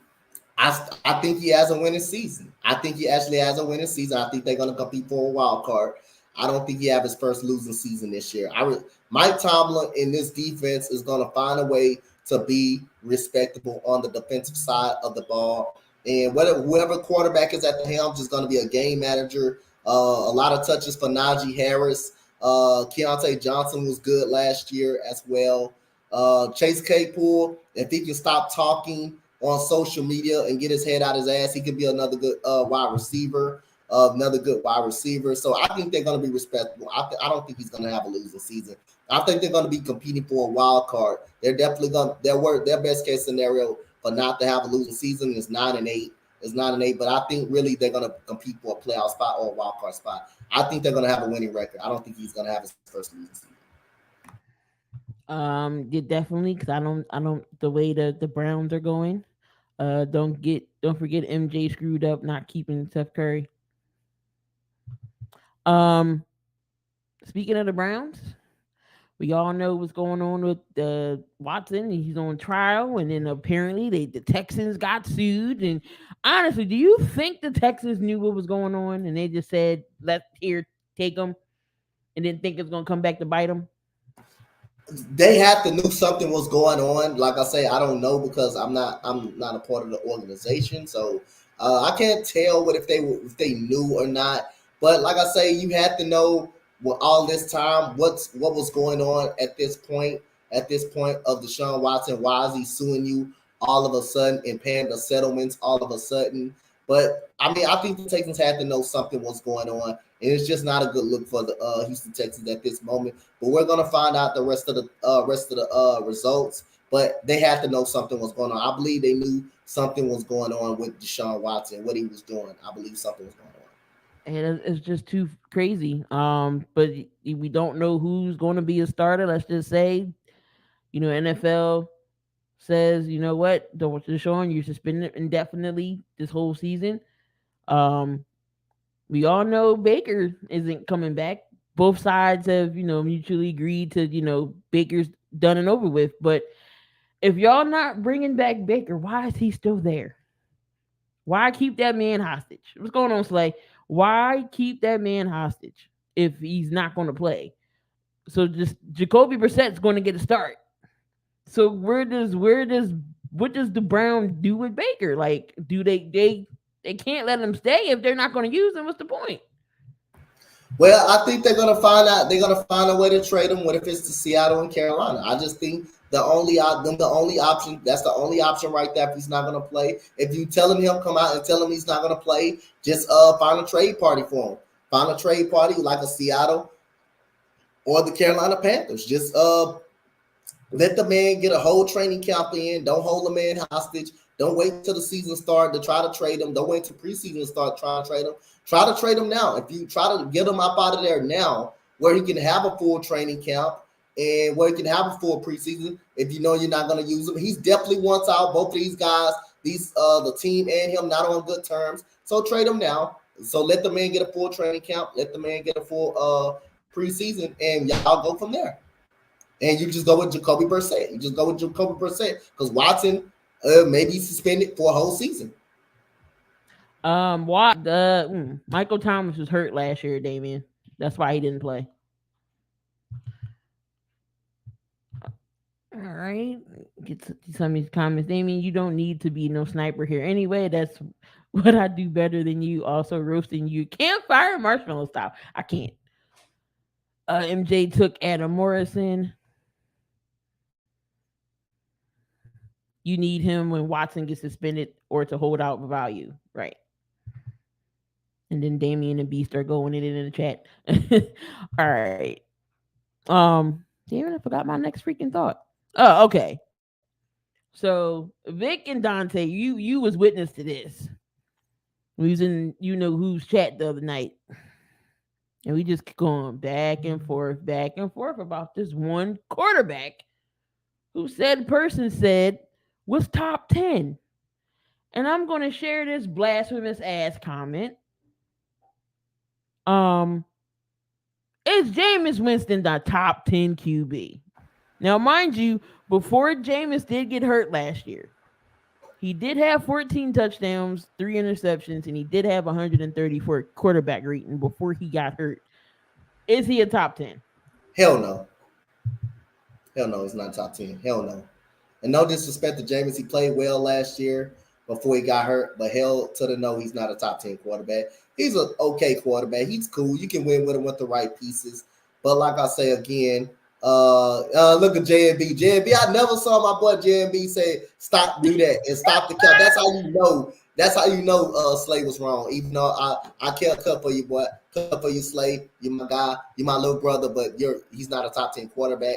I think he has a winning season. I think he actually has a winning season. I think they're going to compete for a wild card. I don't think he have his first losing season this year. Mike Tomlin in this defense is going to find a way to be respectable on the defensive side of the ball. And whoever quarterback is at the helm is going to be a game manager. A lot of touches for Najee Harris. Keontae Johnson was good last year as well. Chase Claypool, if he can stop talking on social media and get his head out his ass, he could be another good wide receiver. Another good wide receiver. So I think they're going to be respectable. I don't think he's going to have a losing season. I think they're going to be competing for a wild card. They're definitely going to, their best case scenario for not to have a losing season is 9-8. It's 9-8, but I think really they're going to compete for a playoff spot or a wild card spot. I think they're going to have a winning record. I don't think he's going to have his first losing season. Yeah, definitely, because I don't the way the Browns are going. Don't forget MJ screwed up not keeping Seth Curry. Um, Speaking of the Browns, we all know what's going on with Watson. He's on trial, and then apparently the Texans got sued. And honestly, do you think the Texans knew what was going on, and they just said, "Let's take him," and didn't think it's gonna come back to bite them? They have to knew something was going on. Like I say, I don't know because I'm not a part of the organization, so I can't tell if they knew or not. But like I say, you have to know with all this time what was going on at this point. At this point of Deshaun Watson, why is he suing you all of a sudden and paying the settlements all of a sudden? But I mean, I think the Texans had to know something was going on, and it's just not a good look for the Houston Texans at this moment. But we're gonna find out the rest of the results. But they had to know something was going on. I believe they knew something was going on with Deshaun Watson, what he was doing. I believe something was going on. And it's just too crazy. But we don't know who's going to be a starter. Let's just say, NFL says, you know what, Deshaun, you're suspended indefinitely this whole season. Um, we all know Baker isn't coming back. Both sides have, mutually agreed to, Baker's done and over with. But if y'all not bringing back Baker, why is he still there? Why keep that man hostage? What's going on, Slay? Why keep that man hostage if he's not going to play? So just Jacoby Brissett's going to get a start. So what does the Browns do with Baker? Like, do they can't let him stay if they're not going to use him? What's the point? Well, I think they're gonna find out. They're gonna find a way to trade him. What if it's to Seattle and Carolina? I just think the only option. That's the only option right there. If he's not gonna play, if you telling him come out and tell him he's not gonna play, just find a trade party for him. Find a trade party like a Seattle or the Carolina Panthers. Just let the man get a whole training camp in. Don't hold the man hostage. Don't wait till the season start to try to trade him. Don't wait till preseason to start trying to trade him. Try to trade him now. If you try to get him up out of there now, where he can have a full training camp and where he can have a full preseason, if you know you're not going to use him, he's definitely wants out. Both of these guys, the team and him, not on good terms. So trade him now. So let the man get a full training camp. Let the man get a full preseason, and y'all go from there. And you just go with Jacoby Brissett. You just go with Jacoby Brissett because Watson may be suspended for a whole season. Michael Thomas was hurt last year, Damien. That's why he didn't play. All right, get to some of these comments. Damien, you don't need to be no sniper here anyway. That's what I do better than you. Also roasting you, campfire marshmallow style. I can't. MJ took Adam Morrison. You need him when Watson gets suspended or to hold out value, right? And then Damien and Beast are going in the chat. All right. Damn, I forgot my next freaking thought. Oh, okay. So Vic and Donte, you was witness to this. We was in you know who's chat the other night. And we just going back and forth about this one quarterback who said person said was top 10. And I'm gonna share this blasphemous ass comment. Is Jameis Winston the top 10 QB? Now, mind you, before Jameis did get hurt last year, he did have 14 touchdowns, 3 interceptions, and he did have 134 quarterback rating before he got hurt. Is he a top 10? Hell no. Hell no, he's not top 10. Hell no. And no disrespect to Jameis, he played well last year before he got hurt, but hell to the no, he's not a top 10 quarterback. He's an okay quarterback. He's cool. You can win with him with the right pieces. But like I say again, look at JNB. JNB, I never saw my boy JNB say stop, do that, and stop the count. That's how you know. That's how you know Slay was wrong. Even though I care cut for you, boy. Cut for you, Slay. You're my guy. You're my little brother, but he's not a top 10 quarterback.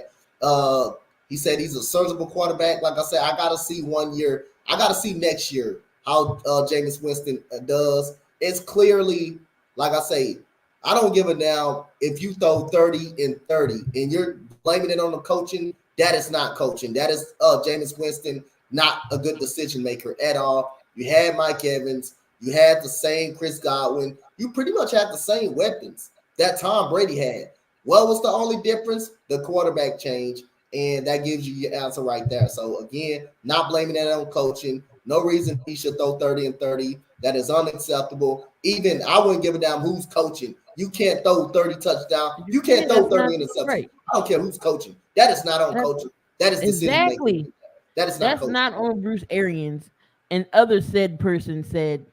He said he's a serviceable quarterback. Like I said, I gotta see 1 year. I gotta see next year how Jameis Winston does. It's clearly, like I say, I don't give a damn if you throw 30 and 30 and you're blaming it on the coaching. That is not coaching. That is Jameis Winston, not a good decision maker at all. You had Mike Evans. You had the same Chris Godwin. You pretty much had the same weapons that Tom Brady had. What was the only difference? The quarterback change. And that gives you your answer right there. So, again, not blaming that on coaching. No reason he should throw 30 and 30. That is unacceptable. Even I wouldn't give a damn who's coaching. You can't throw 30 touchdowns. You can't throw 30 interceptions. Right. I don't care who's coaching. That is not on coaching. That is decision making. That is not That's coaching. Not on Bruce Arians. And other said person said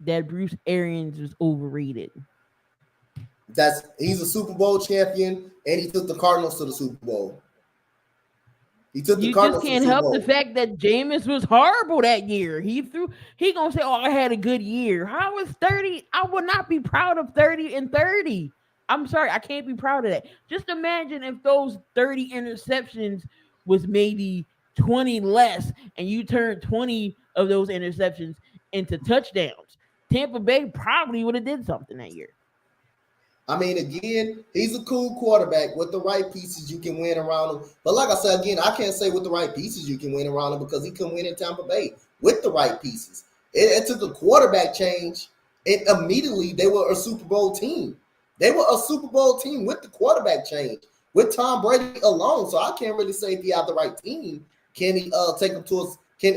that Bruce Arians was overrated. He's a Super Bowl champion, and he took the Cardinals to the Super Bowl. You just can't help the fact that Jameis was horrible that year. He gonna say, "Oh, I had a good year." How was 30? I would not be proud of 30 and 30. I'm sorry, I can't be proud of that. Just imagine if those 30 interceptions was maybe 20 less, and you turned 20 of those interceptions into touchdowns. Tampa Bay probably would have did something that year. I mean, again, he's a cool quarterback. With the right pieces, you can win around him. But like I said, again, I can't say with the right pieces you can win around him because he couldn't win in Tampa Bay with the right pieces. It took a quarterback change, and immediately they were a Super Bowl team. They were a Super Bowl team with the quarterback change, with Tom Brady alone. So I can't really say if he had the right team, can he take them to us? Can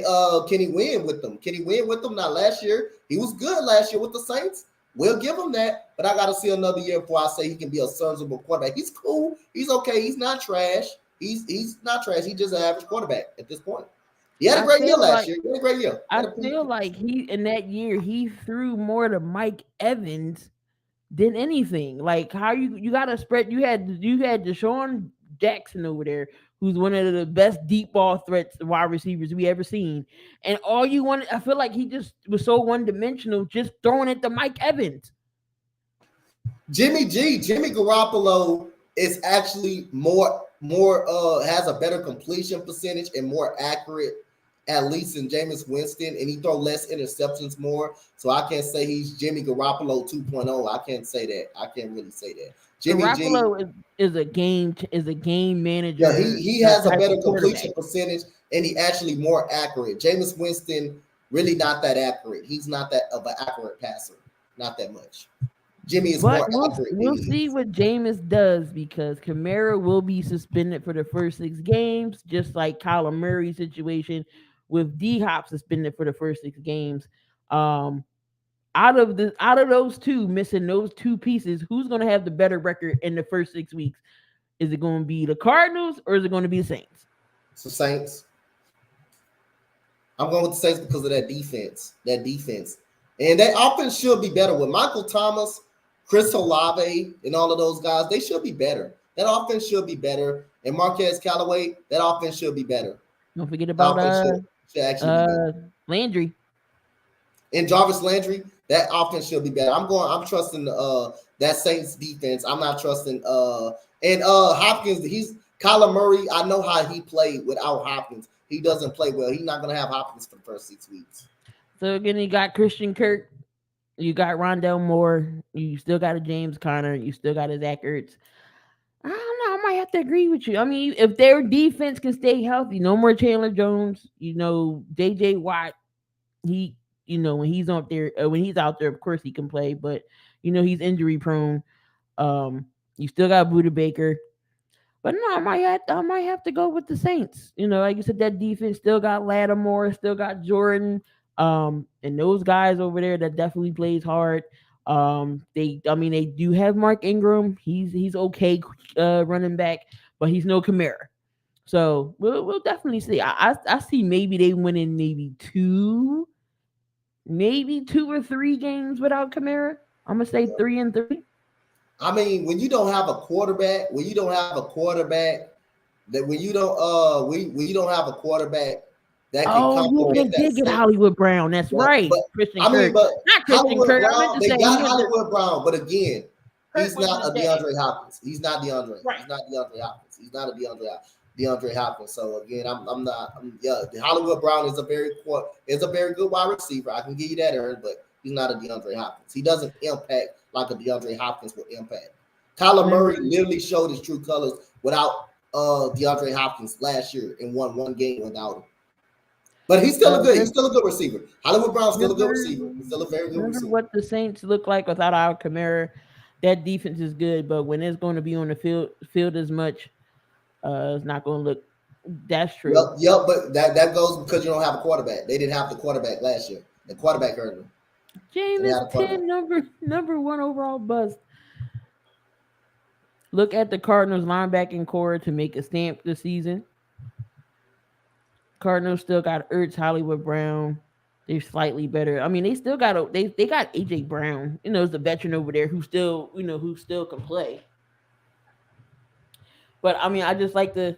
he win with them? Can he win with them? Now, last year, he was good last year with the Saints. We'll give him that, but I got to see another year before I say he can be a serviceable quarterback. He's cool. He's okay. He's not trash. He's not trash. He's just an average quarterback at this point. He had a great year last year. He had a great year. I feel like in that year, he threw more to Mike Evans than anything. Like how you got to spread. You had Deshaun Jackson over there, who's one of the best deep ball threats, wide receivers we ever seen. And all you wanted, I feel like he just was so one-dimensional, just throwing it to Mike Evans. Jimmy Garoppolo is actually more has a better completion percentage and more accurate, at least in Jameis Winston, and he throw less interceptions more. So I can't say he's Jimmy Garoppolo 2.0. I can't say that. I can't really say that. Jimmy G, Garoppolo is a game yeah, manager he has a type better of completion quarterback. percentage and he actually more accurate. Jameis Winston really not that accurate. He's not that of an accurate passer. Not that much. Jimmy is But more accurate than we'll he see is. what Jameis does because Kamara will be suspended for the first 6 games, just like Kyler Murray's situation with D Hop suspended for the first 6 games. Um, out of those two, missing those two pieces, who's going to have the better record in the first 6 weeks? Is it going to be the Cardinals or is it going to be the Saints? So Saints, I'm going with the Saints because of that defense. That defense. And that offense should be better with Michael Thomas, Chris Olave, and all of those guys. They should be better. That offense should be better. And Marquez Callaway, that offense should be better. Don't forget The about offense should actually be better. uh Landry. And Jarvis Landry, that offense should be better. I'm trusting that Saints defense. I'm not trusting and Hopkins, he's Kyler Murray. I know how he played without Hopkins. He doesn't play well. He's not gonna have Hopkins for the first 6 weeks. So again, you got Christian Kirk, you got Rondell Moore, you still got a James Conner, you still got a Zach Ertz. I don't know. I might have to agree with you. I mean, if their defense can stay healthy, no more Chandler Jones. JJ Watt. He, when he's out there, when he's out there, of course he can play, but he's injury prone. You still got Buda Baker. But no, I might have to go with the Saints. Like you said, that defense still got Lattimore, still got Jordan, and those guys over there that definitely plays hard. They do have Mark Ingram. He's okay, running back, but he's no Kamara. So we'll definitely see. I see maybe they win in maybe 2 or 3 games without Kamara. I'm gonna say 3-3. I mean, when you don't have a quarterback that when you don't have a quarterback that can Oh yeah, they complement that did get same. Hollywood Brown. That's Yeah, right, but Christian I mean, Kirk. but Not Christian Hollywood Kirk. I meant Brown, to they say got he went to Hollywood Brown, but again, Kirk he's went to not the a Jags. DeAndre Hopkins. He's not DeAndre. Right. He's not DeAndre Hopkins. He's not a DeAndre Hopkins. So again, I'm not. Yeah, Hollywood Brown is a very good wide receiver. I can give you that, Aaron, but he's not a DeAndre Hopkins. He doesn't impact like a DeAndre Hopkins will impact. Kyler Remember, Murray literally showed his true colors without DeAndre Hopkins last year and won one game without him. But he's remember, still a good receiver. Hollywood Brown's still a good remember, receiver. He's still a very good remember receiver. what the Saints look like without our Kamara. That defense is good, but when it's going to be on the field as much, it's not going to look. That's Yep, true. yep, but that goes because you don't have a quarterback. They didn't have the quarterback last year. The quarterback hurt them. They Jameis had a quarterback. 10 number one overall bust. Look at the Cardinals linebacking core to make a stamp this season. Cardinals still got Ertz, Hollywood Brown. They're slightly better. I mean, they still got they got AJ Brown. Is the veteran over there who still can play. But I mean, I just like the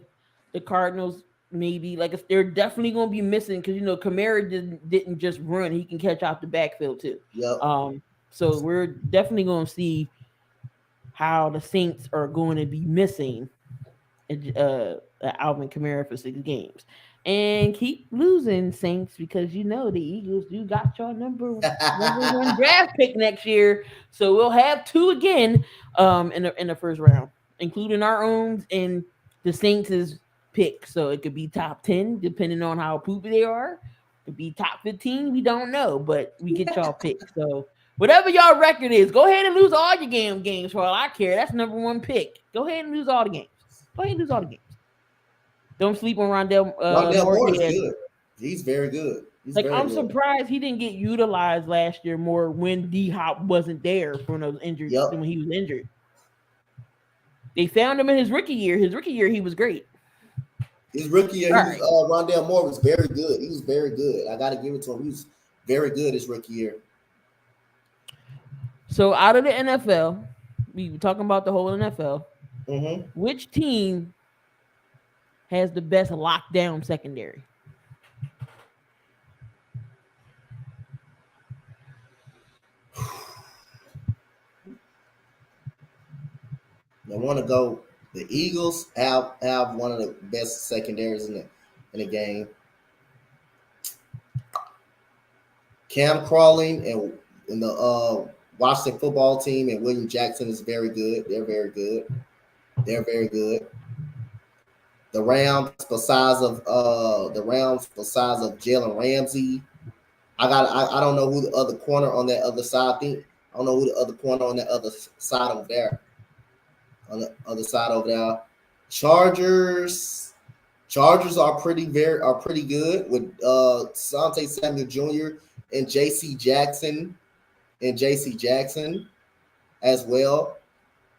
Cardinals. Maybe like if they're definitely going to be missing because Kamara didn't just run; he can catch out the backfield too. Yep. Um, so we're definitely going to see how the Saints are going to be missing Alvin Kamara for 6 games. And keep losing, Saints, because the Eagles do got your number one draft pick next year. So we'll have two again in the first round, including our own and the Saints' pick. So it could be top 10, depending on how poopy they are. It could be top 15. We don't know, but we get y'all pick. So whatever y'all record is, go ahead and lose all your games for all I care. That's number one pick. Go ahead and lose all the games. Go ahead and lose all the games. Don't sleep on Rondell Rondell Moore. Moore is good. He's very good. He's Like very I'm good. surprised he didn't get utilized last year more when D Hop wasn't there for those injured Yep. when he was injured. They found him in his rookie year. His rookie year, he was great. His rookie year, All he was right. Rondell Moore was very good. He was very good. I got to give it to him. He was very good his rookie year. So out of the NFL, we were talking about the whole NFL. Mm-hmm. Which team has the best lockdown secondary? I want to go. The Eagles have one of the best secondaries in the game. Cam Crawling and the Washington football team and William Jackson is very good. They're very good. They're very good. The Rams besides of Jalen Ramsey. I don't know who the other corner on that other side. I don't know who the other corner on that other side over there. On the other side over there. Chargers. Chargers are pretty good with Sante Samuel Jr. and J.C. Jackson as well.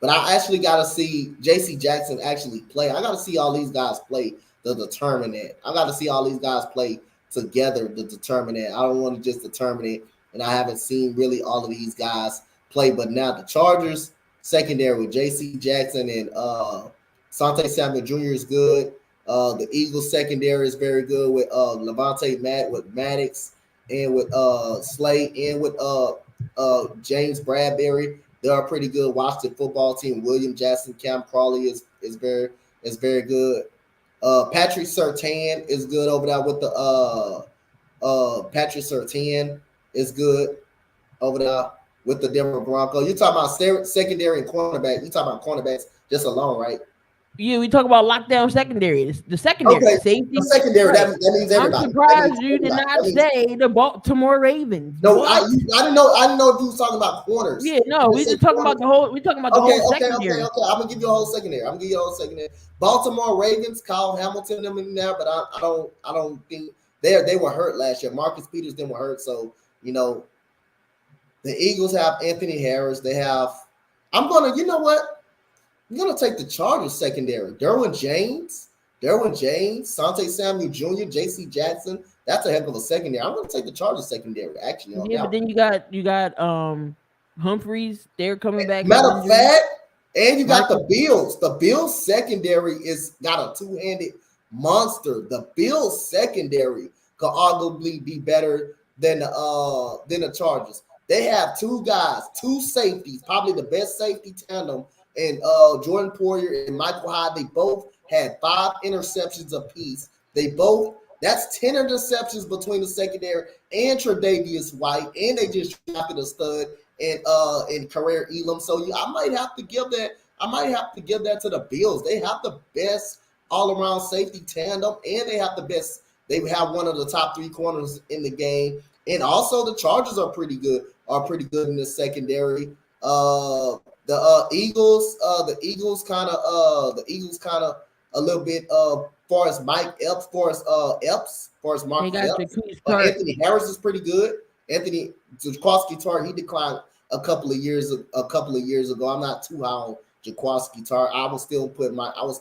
But I actually got to see J.C. Jackson actually play. I got to see all these guys play to determine that. I got to see all these guys play together to determine that. I don't want to just determine it, and I haven't seen really all of these guys play. But now the Chargers secondary with J.C. Jackson and Sante Samuel Jr. is good. The Eagles secondary is very good with Levante with Maddox and with Slade and with James Bradbury. They're a pretty good Washington football team. William Jackson, Cam Crawley is very good. Patrick Surtain is good over there with the Patrick Surtain is good over there with the Denver Broncos. You're talking about secondary and cornerback. You're talking about cornerbacks just alone, right? Yeah, we talk about lockdown secondary. The secondary, Okay, safety. the secondary, Right. that means everybody. I'm surprised you did not say the Baltimore Ravens. No, I didn't know. I didn't know if you was talking about corners. Yeah, no, we just talking about the whole. We talking about the whole secondary. Okay. I'm gonna give you a whole secondary. Baltimore Ravens, Kyle Hamilton, them in there, but I don't think they were hurt last year. Marcus Peters didn't were hurt, so you know the Eagles have Anthony Harris. They have. You know what? I'm gonna take the Chargers secondary. Derwin James, Sante Samuel Jr., J.C. Jackson. That's a heck of a secondary. I'm gonna take the Chargers secondary. Actually, yeah, but then you got Humphreys. They're coming back. Matter of fact, and you got the Bills. The Bills secondary is got a two-handed monster. The Bills secondary could arguably be better than the Chargers. They have two safeties, probably the best safety tandem. And Jordan Poyer and Michael Hyde, they both had 5 interceptions apiece. That's 10 interceptions between the secondary and Tre'Davious White, and they just drafted a stud in Career Elam. So I might have to give that. To the Bills. They have the best all-around safety tandem, and they have the best. They have one of the top 3 corners in the game, and also the Chargers are pretty good. In the secondary. The Eagles kind of a little bit far as Mike Epps, far as Mark Epps. Anthony Harris is pretty good. Anthony Jaquaski Tart, he declined a couple of years ago. I'm not too high on Jaquaski Tart. I will still put Marcus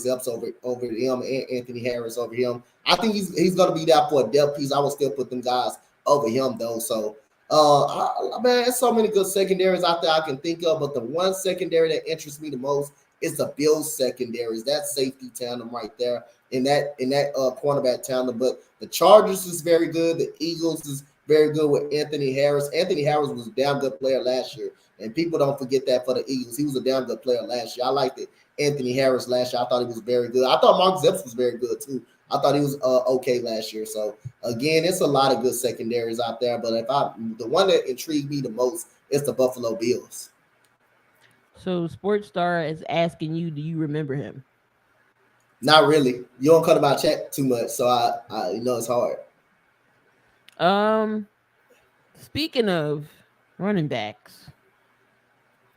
Epps over him and Anthony Harris over him. I think he's gonna be there for a depth piece. I will still put them guys over him though. So man, there's so many good secondaries out there I can think of, but the one secondary that interests me the most is the Bills secondaries. That safety tandem right there in that cornerback tandem. But the Chargers is very good. The Eagles is very good with Anthony Harris. Anthony Harris was a damn good player last year, and people don't forget that for the Eagles. He was a damn good player last year. I liked it. Anthony Harris last year. I thought he was very good. I thought Mark Epps was very good too. I thought he was okay last year. So again, it's a lot of good secondaries out there. But the one that intrigued me the most is the Buffalo Bills. So Sports Star is asking you, do you remember him? Not really. You don't cut my check too much, so I it's hard. Speaking of running backs,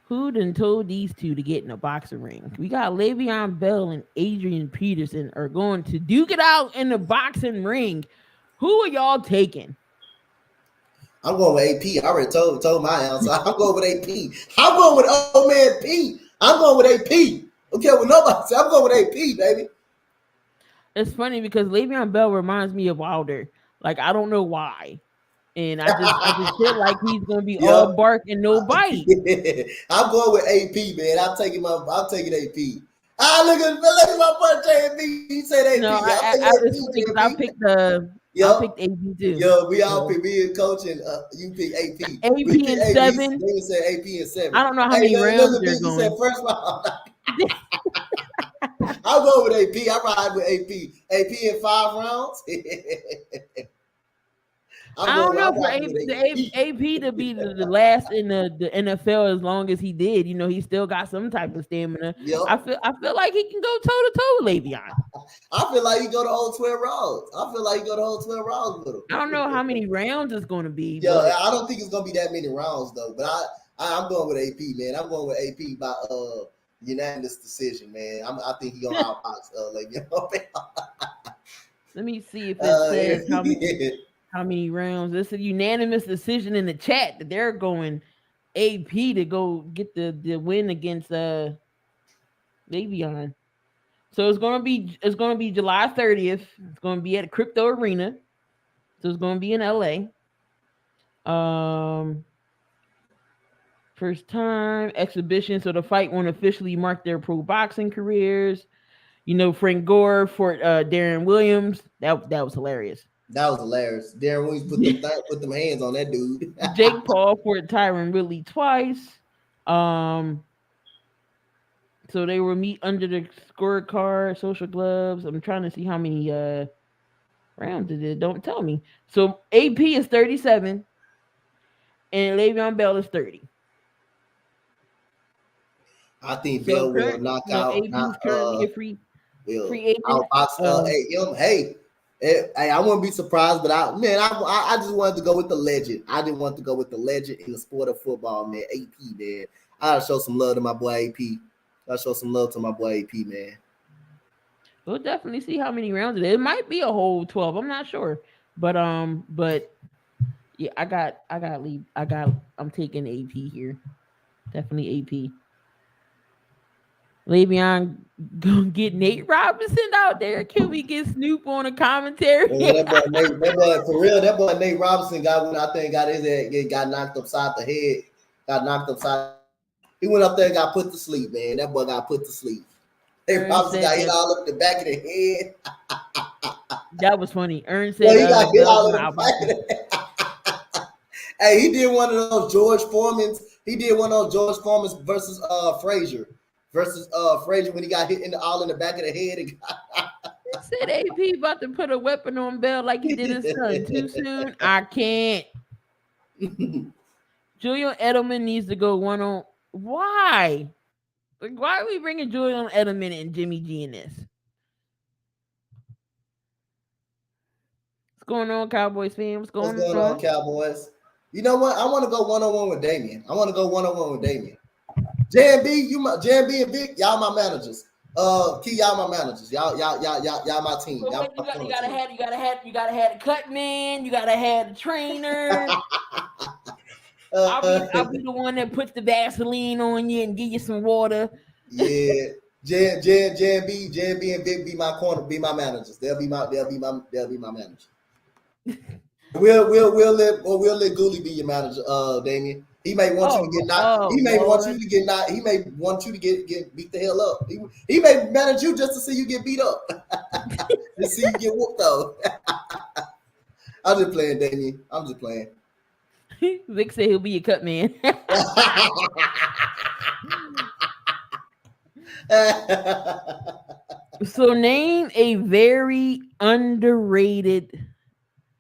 who done told these two to get in a boxing ring? We got Le'Veon Bell and Adrian Peterson are going to duke it out in the boxing ring. Who are y'all taking? I'm going with AP. I already told my answer. I'm going with AP. I'm going with old man P. I'm going with AP. Okay, with nobody. I'm going with AP, baby. It's funny because Le'Veon Bell reminds me of Wilder. Like, I don't know why. And I just feel like he's gonna be all bark and no bite. I'm going with AP, man. I'm taking AP. Look at my boy AP. He said AP. No, I picked AP too. Yo, we all pick me and Coach and you pick AP. AP and 7. They said AP and 7. I don't know how many rounds they're going. Said first round. I'll go with AP. I ride with AP. AP in 5 rounds. I don't know I'm for rocking with AP. AP to be the last in the NFL as long as he did. He still got some type of stamina. Yep. I feel like he can go toe to toe with Le'Veon. I feel like you go the whole 12 rounds. I feel like you go the whole 12 rounds with him. I don't know how many rounds it's going to be, Yeah, but I don't think it's gonna be that many rounds though. But I'm going with AP, man. I'm going with AP by unanimous decision, man. I think he gonna outbox Le'Veon. let me see if it says Yeah. how many rounds. It's a unanimous decision in the chat that they're going AP to go get the win against Le'Veon. So it's gonna be July 30th. It's gonna be at Crypto Arena. So it's gonna be in LA. Um First time exhibition. So the fight won't officially mark their pro boxing careers. Frank Gore for Darren Williams. That was hilarious. That was hilarious. Darren Williams put them hands on that dude. Jake Paul for Tyron Woodley twice. Um so they will meet under the scorecard, social gloves. I'm trying to see how many rounds it is. Don't tell me. So AP is 37 and Le'Veon Bell is 30. I think So Bill will current, knock out AP is not currently a will free agent. outbox him. Hey, I wouldn't be surprised, but I just wanted to go with the legend. I didn't want to go with the legend in the sport of football, man. AP, man. I gotta show some love to my boy AP. Gotta show some love to my boy AP, man. We'll definitely see how many rounds it is. It might be a whole 12. I'm not sure. But yeah, I'm taking AP here. Definitely AP. Le'Veon gonna get Nate Robinson out there. Can we get Snoop on a commentary? Man, that boy, for real, that boy Nate Robinson got when I think got his head, got knocked upside the head, got knocked upside. He went up there and got put to sleep, man. That boy got put to sleep. Nate Ern Robinson said got hit that all up the back of the head. that was funny. Ern Well, said he got hit Bell's all in gonna the outbox back of him. the Hey, he did one of those George Foreman's. He did one of those George Foreman's versus Frazier. Versus Frazier when he got hit all in the back of the head. And He said AP about to put a weapon on Bell like he did his son. Too soon? I can't. Julian Edelman needs to go one on. Why? Like, why are we bringing Julian Edelman and Jimmy G in this? What's going on, Cowboys fan? What's What's going going on? on, Cowboys? You know what? I want to go one on one with Damien. I want to go one on one with Damien. JB, JB and Vic, y'all my managers. Key, y'all my managers. Y'all my team. So Y'all what my corner team. you gotta have the cut man. You gotta have the trainer. I'll be the one that puts the Vaseline on you and give you some water. Yeah. JB and Vic be my corner, be my managers. They'll be my managers. We'll let Gooley be your manager, Damien. He may want you to get knocked. Oh He may want you Lord. to get knocked. He may want you to get beat the hell up. He may manage you just to see you get beat up. To see you get whooped though. I'm just playing, Damien. I'm just playing. Vic said he'll be your cut man. So name a very underrated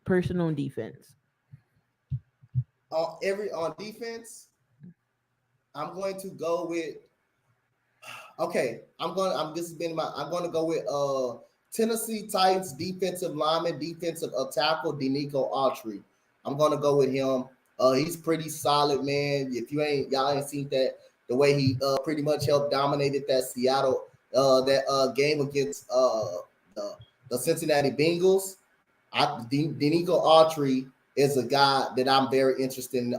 person on defense. On defense, I'm going to go with. Okay, I'm going to go with Tennessee Titans defensive lineman, defensive tackle, Denico Autry. I'm going to go with him. He's pretty solid, man. If y'all ain't seen that, the way he pretty much helped dominated that Seattle game against the Cincinnati Bengals. Denico Autry is a guy that I'm very interested in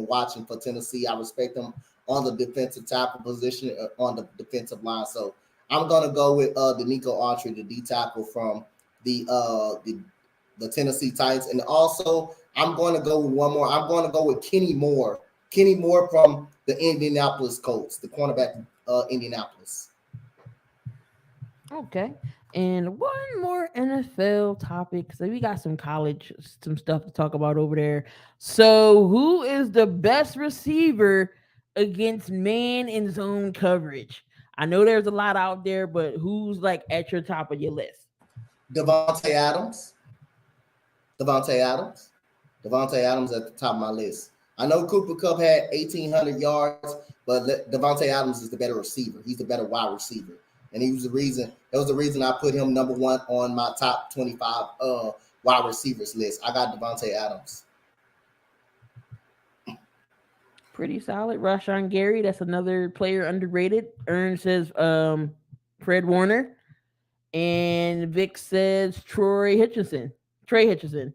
watching for Tennessee. I respect him on the defensive tackle position on the defensive line. So I'm gonna go with Denico Autry, the D tackle from the Tennessee Titans, and also I'm going to go with one more. I'm going to go with Kenny Moore. Kenny Moore from the Indianapolis Colts, the cornerback, Indianapolis. Okay. And one more NFL topic. So we got some stuff to talk about over there. So who is the best receiver against man in zone coverage? I know there's a lot out there, but who's like at your top of your list? Devontae Adams. Devontae Adams. Devontae Adams at the top of my list. I know Cooper Kupp had 1,800 yards, but Devontae Adams is the better receiver. He's the better wide receiver, and he was the reason. That was the reason I put him number one on my top 25 wide receivers list. I got Devontae Adams. Pretty solid. Rashawn Gary, that's another player underrated. Ern says Fred Warner. And Vic says Troy Hitchison. Trey Hitchison.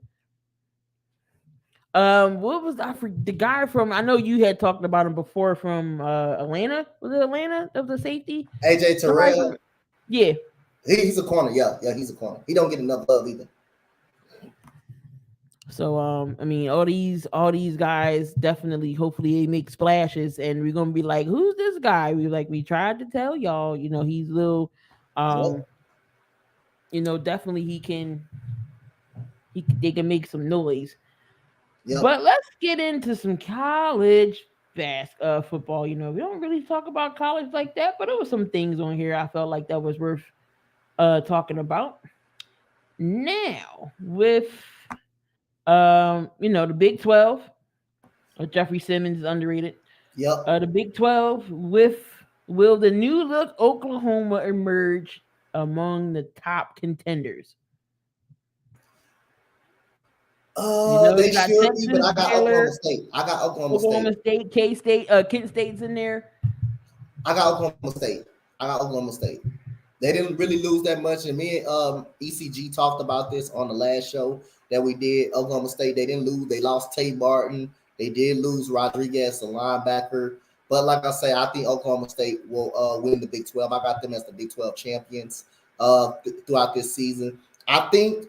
What was the guy from? I know you had talked about him before from Atlanta. Was it Atlanta of the safety? AJ Terrell. Yeah, he's a corner. Yeah, he's a corner. He don't get enough love either. So I mean, all these guys definitely, hopefully, they make splashes, and we're gonna be like, who's this guy? We tried to tell y'all, he's little, Yep. Definitely they can make some noise. Yep. But let's get into some college football. We don't really talk about college like that, but there was some things on here I felt like that was worth talking about. Now with the Big 12, Jeffrey Simmons is underrated. Yep. The Big 12 will the new look Oklahoma emerge among the top contenders? They should Texas, be, but I got Baylor, Oklahoma State. I got Oklahoma State, K-State, Kent State's in there. I got Oklahoma State. They didn't really lose that much, and me and ECG talked about this on the last show that we did. Oklahoma State, they didn't lose. They lost Tate Barton. They did lose Rodriguez, the linebacker. But like I say, I think Oklahoma State will win the Big 12. I got them as the Big 12 champions throughout this season. I think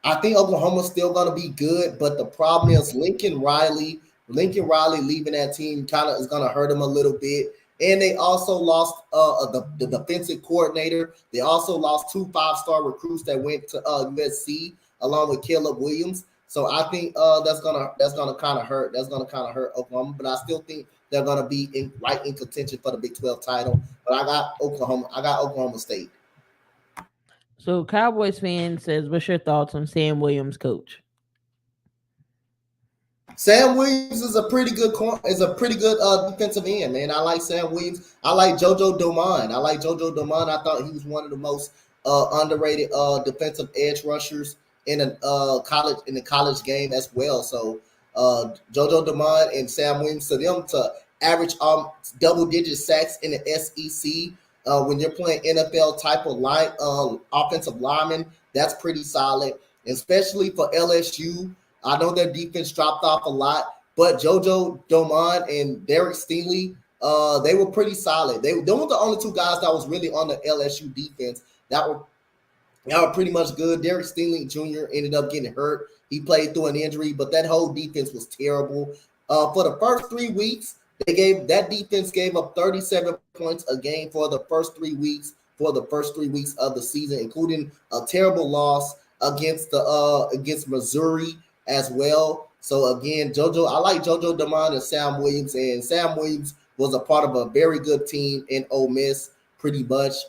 Oklahoma's still going to be good, but the problem is Lincoln Riley leaving that team kind of is going to hurt him a little bit. And they also lost the defensive coordinator. They also lost 2 5-star recruits that went to USC along with Caleb Williams. So I think that's gonna kind of hurt. That's gonna kind of hurt Oklahoma. But I still think they're gonna be right in contention for the Big 12 title. But I got Oklahoma. I got Oklahoma State. So Cowboys fan says, "What's your thoughts on Sam Williams, coach?" Sam Williams is a pretty good defensive end, man. I like Sam Williams. I like JoJo Domann. I thought he was one of the most underrated defensive edge rushers in the college game as well. So JoJo Domann and Sam Williams, to them to average double-digit sacks in the SEC when you're playing NFL type of offensive lineman, that's pretty solid, especially for LSU. I know their defense dropped off a lot, but JoJo Domann and Derek Stingley, they were pretty solid. They were the only 2 guys that was really on the LSU defense that were pretty much good. Derek Stingley Jr. ended up getting hurt. He played through an injury, but that whole defense was terrible. For the first 3 weeks, that defense gave up 37 points a game for the first 3 weeks of the season, including a terrible loss against Missouri as well. So again, I like JoJo Domann and Sam Williams, and Sam Williams was a part of a very good team in Ole Miss, pretty much.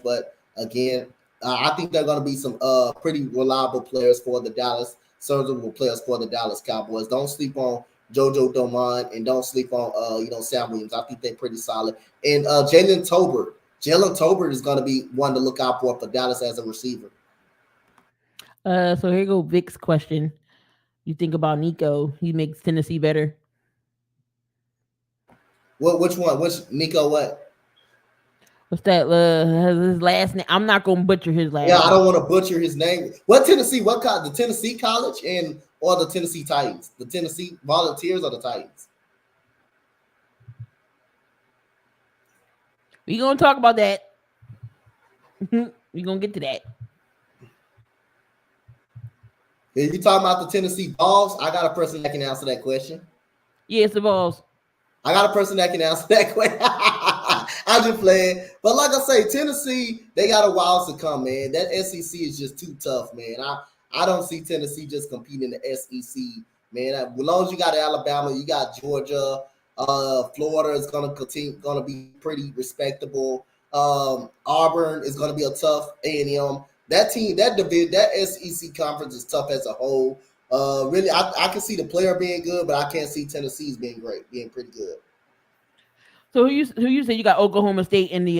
But again, I think they're going to be some pretty reliable players for the Dallas Cowboys. Don't sleep on JoJo Domann and don't sleep on Sam Williams. I think they're pretty solid. And Jalen Tolbert is going to be one to look out for Dallas as a receiver. So here go Vic's question. You think about Nico? He makes Tennessee better. Which one? Which Nico? What? What's that? His last name? I'm not gonna butcher his last. Yeah, I don't want to butcher his name. What Tennessee? What college? The Tennessee College or the Tennessee Titans? The Tennessee Volunteers or the Titans? We gonna talk about that. We gonna get to that. If you talking about the Tennessee Vols, I got a person that can answer that question. Yes, the Vols. I got a person that can answer that question. I'm just playing. But like I say, Tennessee, they got a while to come, man. That SEC is just too tough, man. I don't see Tennessee just competing in the SEC, man. As long as you got Alabama, you got Georgia, Florida is going to continue, going to be pretty respectable. Auburn is going to be a tough A&M. That team, that division, that SEC conference is tough as a whole. Really, I can see the player being good, but I can't see Tennessee's being great, being pretty good. So who you say you got Oklahoma State in the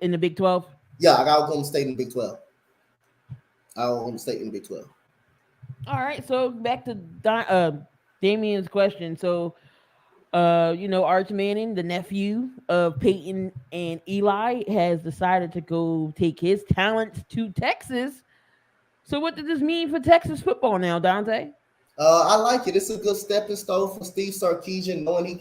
in the Big 12? Yeah, I got Oklahoma State in the Big 12. I got Oklahoma State in the Big 12. All right, so back to Damien's question. So Arch Manning, the nephew of Peyton and Eli, has decided to go take his talents to Texas. So what does this mean for Texas football now, Dante? I like it. It's a good stepping stone for Steve Sarkisian, knowing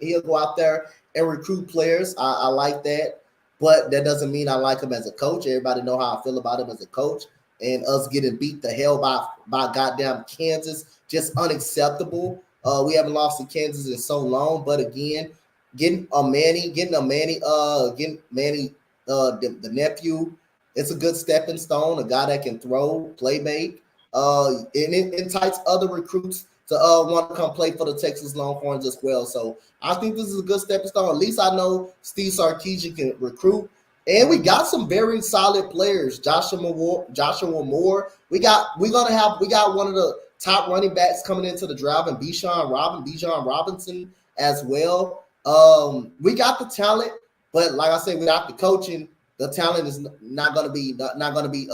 he'll go out there and recruit players. I like that, but that doesn't mean I like him as a coach. Everybody know how I feel about him as a coach, and us getting beat the hell by goddamn Kansas, just unacceptable. We haven't lost to Kansas in so long, but again, getting Manny, the nephew, it's a good stepping stone. A guy that can throw, play make, and it entices other recruits to want to come play for the Texas Longhorns as well. So I think this is a good stepping stone. At least I know Steve Sarkisian can recruit, and we got some very solid players. Joshua Moore. We got one of the top running backs coming into the draft, and Bijan Robinson as well. We got the talent, but like I said, without the coaching, the talent is not going to be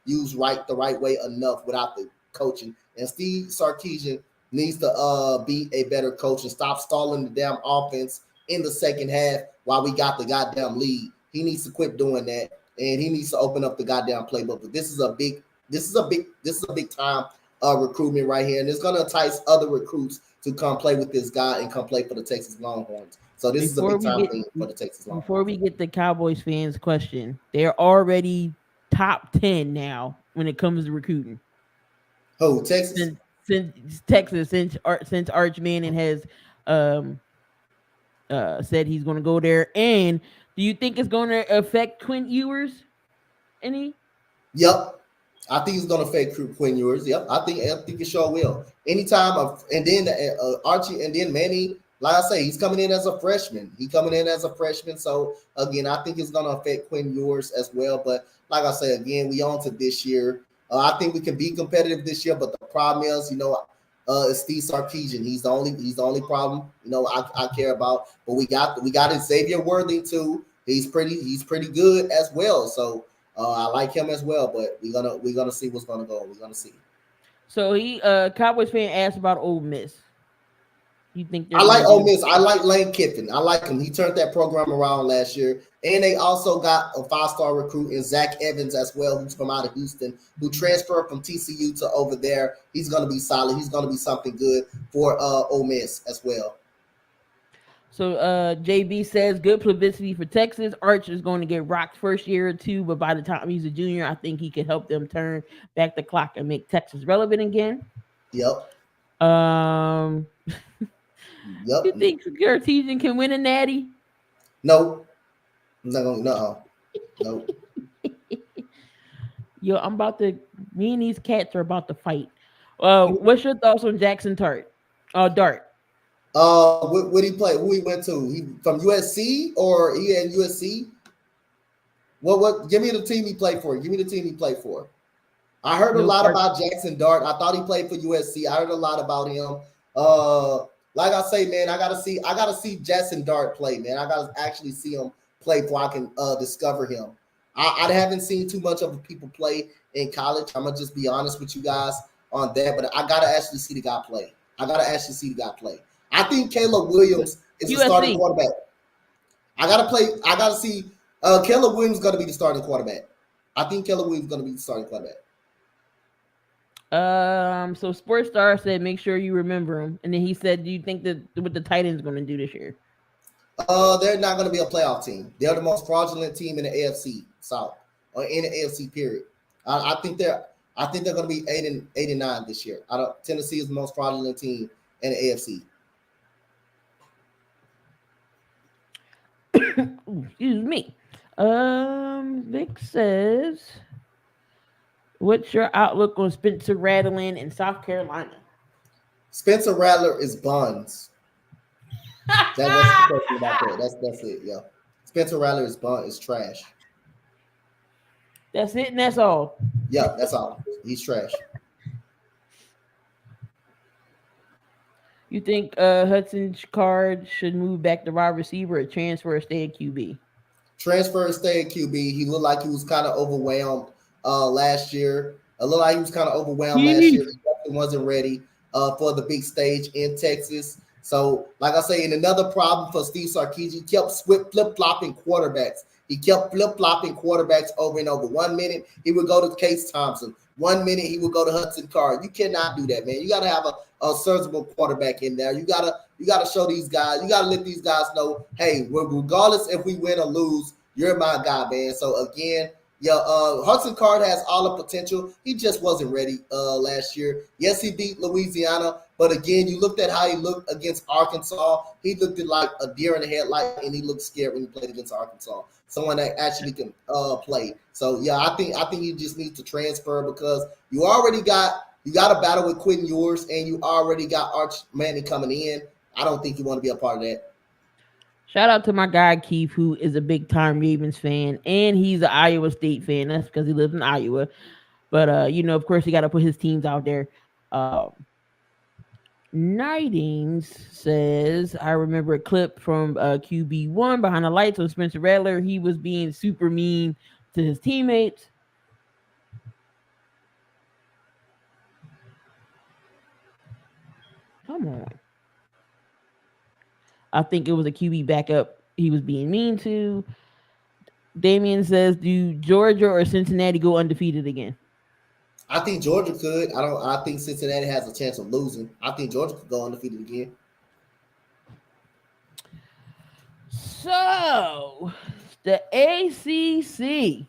used right the right way enough without the coaching. And Steve Sarkisian needs to be a better coach and stop stalling the damn offense in the second half while we got the goddamn lead. He needs to quit doing that, and he needs to open up the goddamn playbook. But this is a big time recruitment right here, and it's gonna entice other recruits to come play with this guy and come play for the Texas Longhorns. So this is a Before big we time get thing for the Texas before Longhorns. we get the Cowboys fans question, they're already top 10 now when it comes to recruiting. Oh, Texas. Since Texas, since Arch Manning has um said he's going to go there, and do you think it's going to affect Quinn Ewers any? Yep. I think it's gonna affect Quinn Ewers. Yep, I think it sure will. Anytime, and then Archie, and then Manny. Like I say, he's coming in as a freshman. So again, I think it's gonna affect Quinn Ewers as well. But like I say, again, we on to this year. I think we can be competitive this year, but the problem is, it's Steve Sarkisian. He's the only problem. I care about. But we got Xavier Worthing too. He's pretty good as well. So I like him as well, but we're gonna see what's gonna go. We're gonna see. So Cowboys fan asked about Ole Miss. You think they're I going like to Ole be? Miss. I like Lane Kiffin. I like him. He turned that program around last year, and they also got a five-star recruit in Zach Evans as well, who's from out of Houston, who transferred from TCU to over there. He's gonna be solid. He's gonna be something good for Ole Miss as well. So JB says good publicity for Texas. Arch is going to get rocked first year or two, but by the time he's a junior, I think he could help them turn back the clock and make Texas relevant again. Yep. Um, you Yep. think Artesian can win a natty? No. No. No. No. Yo, I'm about to. Me and these cats are about to fight. What's your thoughts on Jackson Dart. What he play? Who he went to? He from USC or he at USC? What? Give me the team he played for. Give me the team he played for. I heard a No lot part. about Jackson Dart. I thought he played for USC. I heard a lot about him. Uh, like I say, man, I gotta see Jackson Dart play, man. I gotta actually see him play before I can discover him. I haven't seen too much of people play in college. I'm gonna just be honest with you guys on that, but I gotta actually see the guy play. I gotta actually see the guy play. I think Caleb Williams is the starting USC. quarterback. I gotta play. I gotta see. Caleb Williams is gonna be the starting quarterback. I think Caleb Williams is gonna be the starting quarterback. So Sports Star said make sure you remember him, and then he said, "Do you think that what the Titans going to do this year?" They're not going to be a playoff team. They're the most fraudulent team in the AFC South or in the AFC period. I think they're. I think they're going to be 8-9 this year. I don't. Tennessee is the most fraudulent team in the AFC. Ooh, excuse me. Vic says, "What's your outlook on Spencer Rattling in South Carolina?" Spencer Rattler is buns. That's the question about that. That's it. Yeah, Spencer Rattler is trash. That's it, and that's all. Yeah, that's all. He's trash. You think Hudson Card should move back to wide receiver or transfer or stay at QB? Transfer and stay at QB. He looked like he was kind of overwhelmed last year. It looked like he was kind of overwhelmed last year. Chiefs. He definitely wasn't ready for the big stage in Texas. So, like I say, and another problem for Steve Sarkisian, he kept flip flopping quarterbacks. He kept flip flopping quarterbacks over and over. 1 minute he would go to Case Thompson. 1 minute he would go to Hudson Card. You cannot do that, man. You got to have a serviceable quarterback in there. You gotta show these guys. You gotta let these guys know, hey, regardless if we win or lose, you're my guy, man. So again, yeah, Hudson Card has all the potential. He just wasn't ready last year. Yes, he beat Louisiana, but again, you looked at how he looked against Arkansas. He looked like a deer in the headlight, and he looked scared when he played against Arkansas. Someone that actually can play. So yeah, I think you just need to transfer because you got a battle with Quentin Ewers, and you already got Arch Manning coming in. I don't think you want to be a part of that. Shout out to my guy Keith, who is a big time Ravens fan, and he's an Iowa State fan. That's because he lives in Iowa. But of course, he got to put his teams out there. Nightings says, I remember a clip from QB1 behind the lights with Spencer Rattler. He was being super mean to his teammates. Come on. I think it was a QB backup he was being mean to. Damien says, do Georgia or Cincinnati go undefeated again? I think Georgia could. I don't. I think Cincinnati has a chance of losing. I think Georgia could go undefeated again. So, the ACC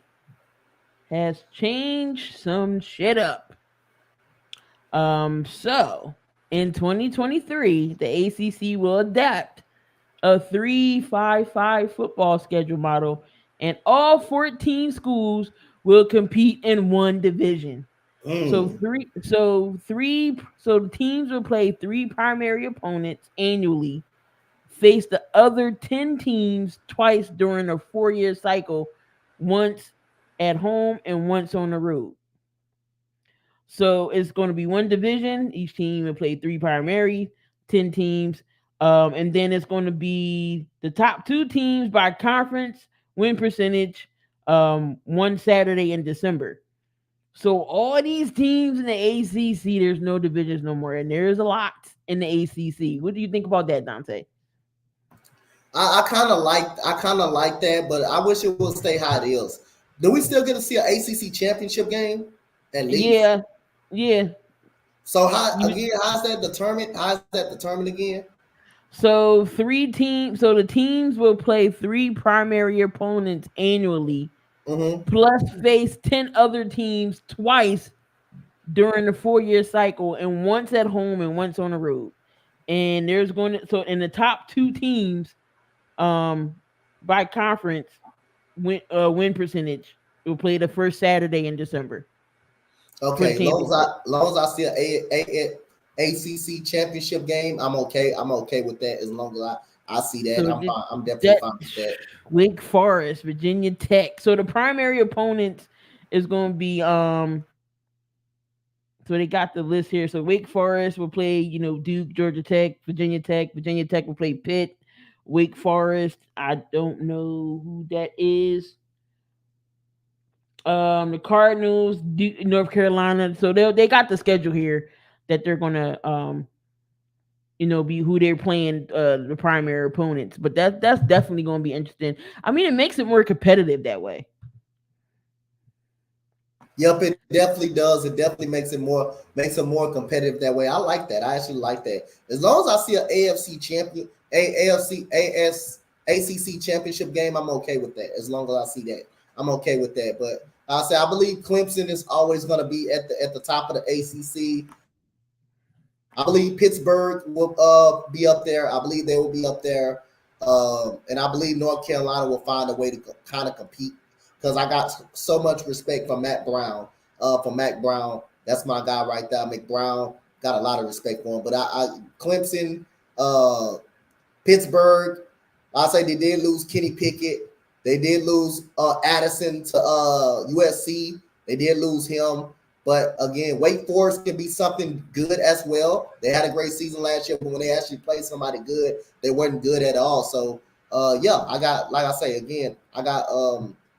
has changed some shit up. So in 2023, the ACC will adapt a 3-5-5 football schedule model, and all 14 schools will compete in one division. So Mm. the teams will play three primary opponents annually, face the other 10 teams twice during a 4-year cycle, once at home and once on the road. So it's going to be one division. Each team will play three primary, 10 teams. And then it's going to be the top two teams by conference win percentage, one Saturday in December. So all these teams in the ACC, there's no divisions no more, and there's a lot in the ACC. What do you think about that, Dante? I kind of like that, but I wish it would stay how it is. Do we still get to see an ACC championship game at least? Yeah, yeah. So how You, again? How's that determined? How's that determined again? so three teams. So the teams will play three primary opponents annually, Mm-hmm. plus face 10 other teams twice during the 4-year cycle, and once at home and once on the road. And there's going to so in the top two teams, um, by conference win percentage will play the first Saturday in December for the Okay, championship. long as I see ACC championship game, I'm okay. I'm okay with that as long as I see that. So I'm fine. I'm definitely that fine with that. Wake Forest, Virginia Tech. So the primary opponents is going to be So they got the list here. So Wake Forest will play, Duke, Georgia Tech, Virginia Tech. Virginia Tech will play Pitt. Wake Forest, I don't know who that is. The Cardinals, North Carolina. So they got the schedule here that they're gonna be who they're playing the primary opponents. But that's definitely gonna be interesting. I mean, it makes it more competitive that way. Yep, it definitely does. It definitely makes it more competitive that way. I like that. I actually like that. As long as I see an AFC champion, AFC ACC championship game, I'm okay with that. As long as I see that, I'm okay with that. But I believe Clemson is always going to be at the top of the ACC. I believe Pittsburgh will be up there. I believe they will be up there, and I believe North Carolina will find a way to kind of compete because I got so much respect for Matt Brown. For Matt Brown, that's my guy right there. McBrown got a lot of respect for him. But I Clemson, uh, Pittsburgh. I say they did lose Kenny Pickett. They did lose Addison to USC. They did lose him. But again, Wake Forest can be something good as well. They had a great season last year, but when they actually played somebody good, they weren't good at all. So yeah, I got, like I say again, I got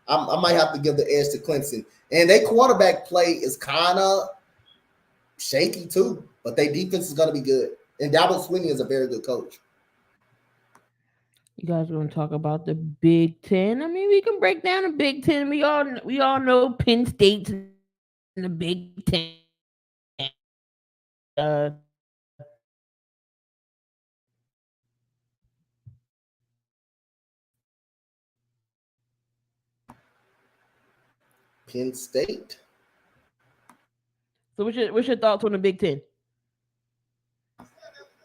I might have to give the edge to Clemson. And their quarterback play is kind of shaky too, but their defense is going to be good. And Dabo Swinney is a very good coach. You guys want to talk about the Big Ten? I mean, we can break down the Big Ten. We all know Penn State's in the Big Ten. Penn State. So what's your thoughts on the Big Ten?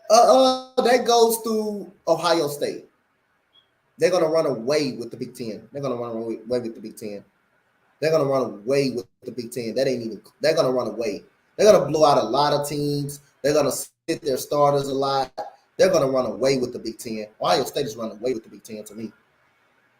That goes through Ohio State. They're gonna run away with the Big Ten. They're gonna run away with the Big Ten. They're gonna run away with the Big Ten. That ain't even. They're gonna run away. They're gonna blow out a lot of teams. They're gonna sit their starters a lot. They're gonna run away with the Big Ten. Ohio State is running away with the Big Ten to me.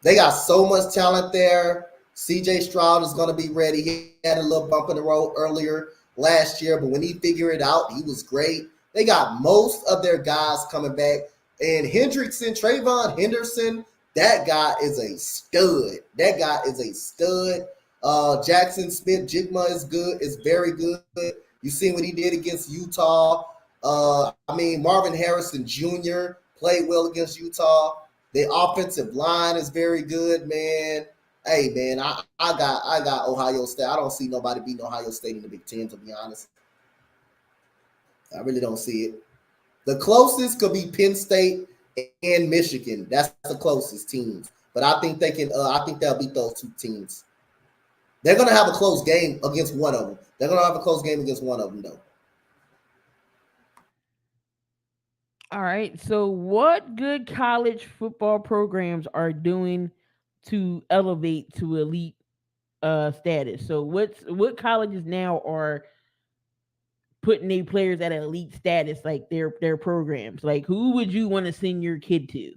They got so much talent there. CJ Stroud is going to be ready. He had a little bump in the road earlier last year, but when he figured it out, he was great. They got most of their guys coming back. And Hendrickson, Trayvon Henderson, that guy is a stud. That guy is a stud. Jackson Smith Jigma is good, is very good. You seen what he did against Utah. I mean, Marvin Harrison Jr. played well against Utah. The offensive line is very good, man. Hey, man, I got Ohio State. I don't see nobody beating Ohio State in the Big Ten, to be honest. I really don't see it. The closest could be Penn State and Michigan. That's the closest teams. But I think they can. I think they'll beat those two teams. They're gonna have a close game against one of them. They're gonna have a close game against one of them, though. All right. So what good college football programs are doing to elevate to elite status? So what colleges now are putting their players at elite status, like their programs? Like who would you want to send your kid to?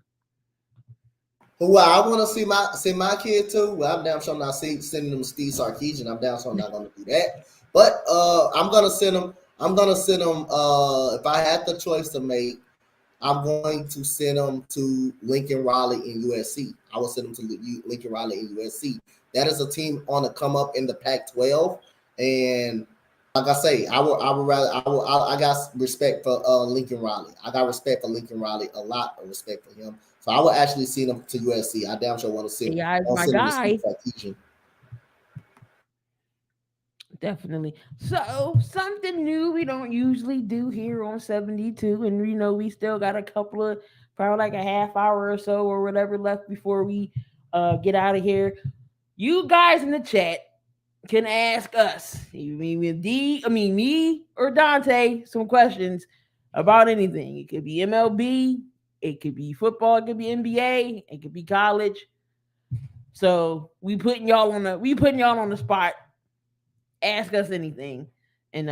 Who I want to see my kid to? Well, I'm damn sure not sending them Steve Sarkisian. I'm damn sure not going to do that. But I'm gonna send them. I'm gonna send them. If I had the choice to make, I'm going to send them to Lincoln Riley in USC. I will send them to Lincoln Riley in USC. That is a team on the come up in the Pac-12, and like I say, I got respect for Lincoln Riley. I got respect for Lincoln Riley, a lot of respect for him. So I will actually send him to USC. I damn sure want to send. Yeah, Want to my send him to Steve guy. Sarkisian. Definitely. So something new we don't usually do here on 72, and we still got a couple of probably like a half hour or so or whatever left before we get out of here. You guys in the chat can ask us, me or Dante, some questions about anything. It could be MLB, it could be football, it could be NBA, it could be college. So we putting y'all on the spot. Ask us anything, and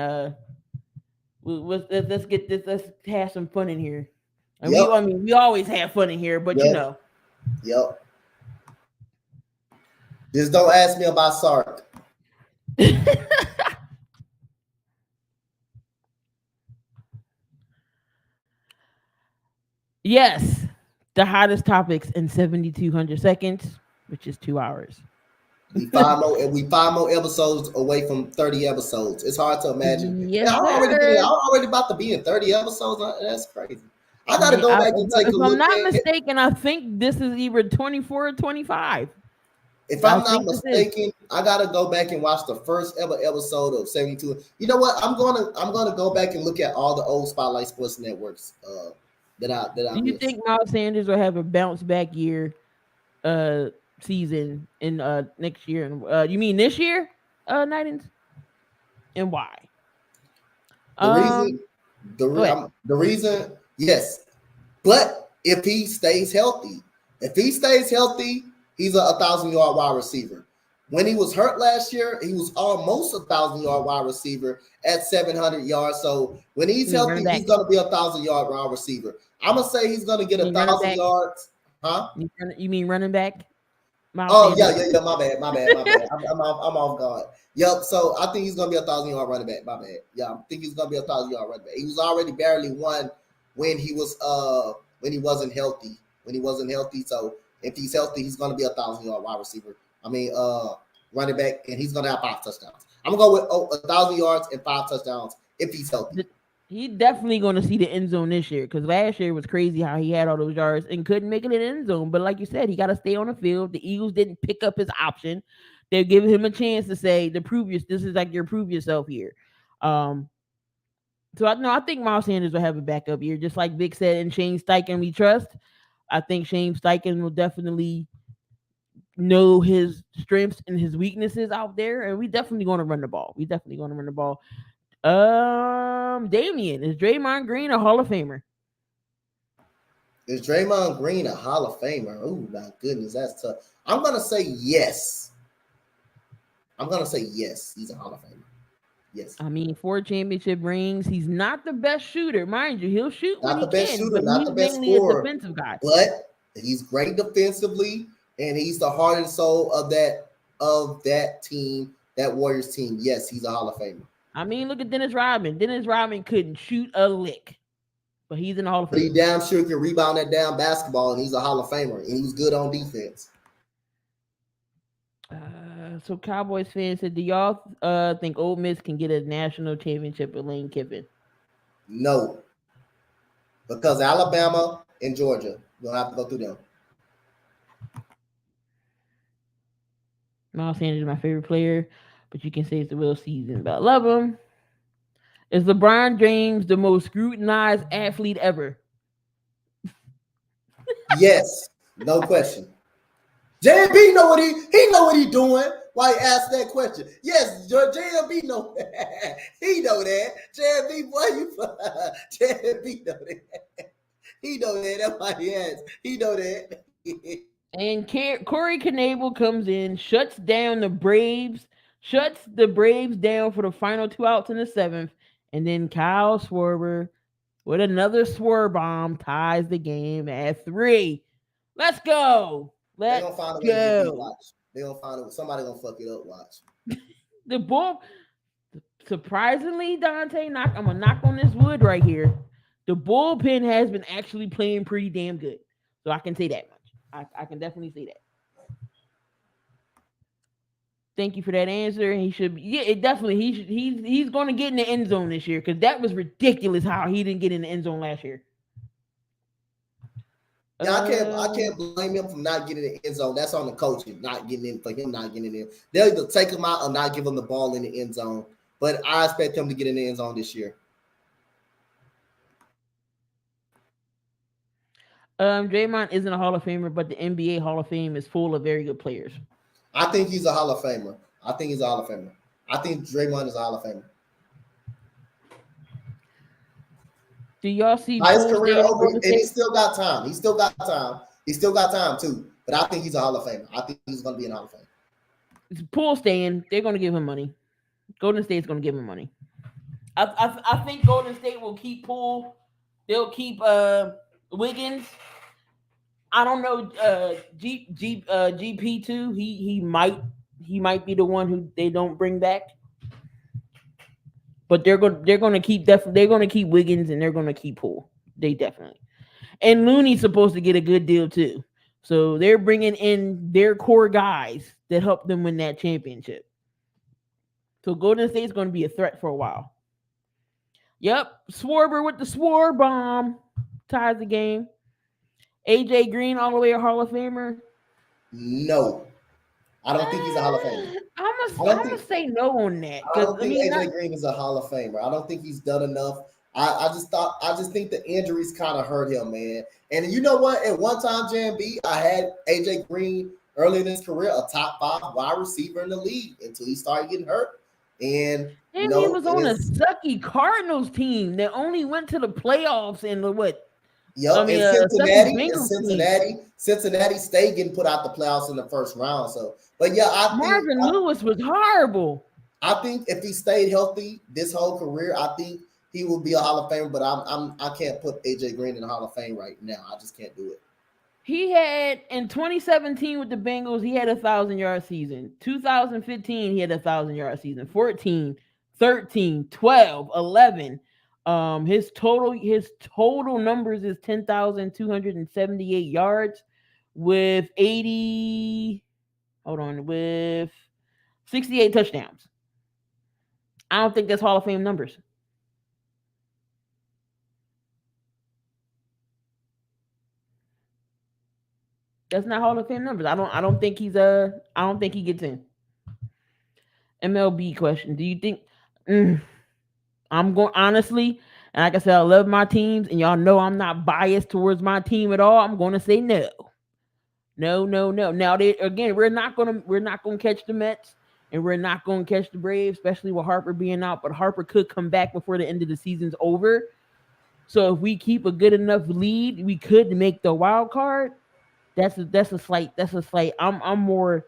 let's get this. Let's have some fun in here. And Yep, we always have fun in here, but yep, yep. Just don't ask me about Sark. Yes, the hottest topics in 7,200 seconds, which is 2 hours. We 5 more episodes away from 30 episodes. It's hard to imagine. Yes, Yeah, I'm sir. already about to be in 30 episodes. That's crazy. I got to Yeah, go back and take a if I'm look not at it. mistaken, I think this is either 24 or 25. If I I'm not think this is. mistaken, I got to go back and watch the first ever episode of 72. You know what? I'm gonna go back and look at all the old Spotlight Sports networks that I Do you missed. think Miles Sanders will have a bounce back year uh season in next year? And you mean this year, Nightens? And why? The Um, reason, the Go ahead. the reason, yes. But if he stays healthy, he's a 1,000-yard wide receiver. When he was hurt last year, he was almost 1,000 yard wide receiver at 700 yards. So when he's You mean running healthy, he's back? gonna be 1,000 yard wide receiver. I'm gonna say he's gonna get You a mean running thousand back? yards. Huh? You mean running back? Miles Oh yeah, Sanders. yeah, yeah. My bad, my bad, my bad. I'm off guard. Yep. So I think he's gonna be 1,000 yard running back. My bad. Yeah, I think he's gonna be 1,000 yard running back. He was already barely one when he was when he wasn't healthy. When he wasn't healthy. So if he's healthy, he's gonna be 1,000 yard wide receiver. I mean running back, and he's gonna have 5 touchdowns. I'm gonna go with 1,000 yards and 5 touchdowns if he's healthy. He definitely going to see the end zone this year because last year was crazy how he had all those yards and couldn't make it in the end zone. But like you said, he got to stay on the field. The Eagles didn't pick up his option. They're giving him a chance to say the previous. This is like your prove yourself here. Um, so I no, I think Miles Sanders will have a backup year, just like Vic said. And Shane Steichen, we trust. I think Shane Steichen will definitely know his strengths and his weaknesses out there, and we definitely going to run the ball. We definitely going to run the ball. Damian, is Draymond Green a Hall of Famer? Is Draymond Green a Hall of Famer? Oh my goodness, that's tough. I'm gonna say yes. I'm gonna say yes. He's a Hall of Famer. Yes. I mean, 4 championship rings. He's not the best shooter, mind you. He'll shoot when Not the he best can, shooter, but not he's the best mainly a scorer, defensive guy. but he's great defensively, and he's the heart and soul of that team, that Warriors team. Yes, he's a Hall of Famer. I mean, look at Dennis Rodman. Dennis Rodman couldn't shoot a lick, but he's in the Hall of But he Fame. damn sure can rebound that damn basketball, and he's a Hall of Famer, and he was good on defense. So Cowboys fans said, do y'all think Ole Miss can get a national championship with Lane Kiffin? No, because Alabama and Georgia, you'll have to go through them. Miles Sanders is my favorite player, but you can say it's the Will season, but I love him. Is LeBron James the most scrutinized athlete ever? Yes, no question. JB know what he know what he doing. Why he asked that question? Yes, JB know that. He know that. JB, boy, you JB know that. He know that. That's why he asked. He know that. And Corey Knable comes in, shuts the Braves down for the final 2 outs in the seventh, and then Kyle Schwarber with another Schwarber bomb ties the game at 3. Let's go. They Let's gonna find a way to get beat. go. Watch. They gonna find it. Somebody gonna fuck it up. Watch. The bull, surprisingly, Dante, I'm gonna knock on this wood right here. The bullpen has been actually playing pretty damn good, so I can say that much. I can definitely say that. Thank you for that answer. He should be, yeah, it definitely he's going to get in the end zone this year because that was ridiculous how he didn't get in the end zone last year. Yeah, I can't blame him for not getting in the end zone. That's on the coaching, not getting in for him not getting in. They'll either take him out or not give him the ball in the end zone. But I expect him to get in the end zone this year. Draymond isn't a Hall of Famer, but the NBA Hall of Fame is full of very good players. I think he's a Hall of Famer. I think he's a Hall of Famer. I think Draymond is a Hall of Famer. Do y'all see His Poole career staying in over, Golden and he State? still got time. He still got time. He still got time too. But I think he's a Hall of Famer. I think he's going to be in Hall of Fame. Poole staying. They're going to give him money. Golden State's going to give him money. I think Golden State will keep Poole. They'll keep Wiggins. I don't know GP2. He might be the one who they don't bring back. But they're going to keep Wiggins and they're going to keep Poole. They definitely. And Looney's supposed to get a good deal too. So they're bringing in their core guys that help them win that championship. So Golden State's going to be a threat for a while. Yep, Schwarber with the Swar bomb ties the game. AJ Green all the way a Hall of Famer. No, I don't think he's a Hall of Famer. I'm gonna say no on that I because don't think AJ Green is a Hall of Famer. I don't think he's done enough. I just think the injuries kind of hurt him, man. And you know what? At one time, JB, I had AJ Green early in his career, a top 5 wide receiver in the league until he started getting hurt. And he was on a sucky Cardinals team that only went to the playoffs in the what Yep, and Such a Cincinnati and Bengals team. Cincinnati State getting put out the playoffs in the first round. So, but yeah, Marvin Lewis was horrible. I think if he stayed healthy this whole career, I think he will be a Hall of Famer. But I can't put AJ Green in the Hall of Fame right now. I just can't do it. He had in 2017 with the Bengals, he had 1,000 yard season. 2015, he had 1,000 yard season. 14, 13, 12, 11. His total numbers is 10,278 yards with 80. Hold on, with 68 touchdowns. I don't think that's Hall of Fame numbers. That's not Hall of Fame numbers. I don't think he's I don't think he gets in. MLB question. Do you think mm, I'm going honestly, and like I said, I love my teams, and y'all know I'm not biased towards my team at all. I'm going to say no, no, no, no. Now, again, we're not gonna catch the Mets, and we're not gonna catch the Braves, especially with Harper being out. But Harper could come back before the end of the season's over. So if we keep a good enough lead, we could make the wild card. That's a slight. I'm more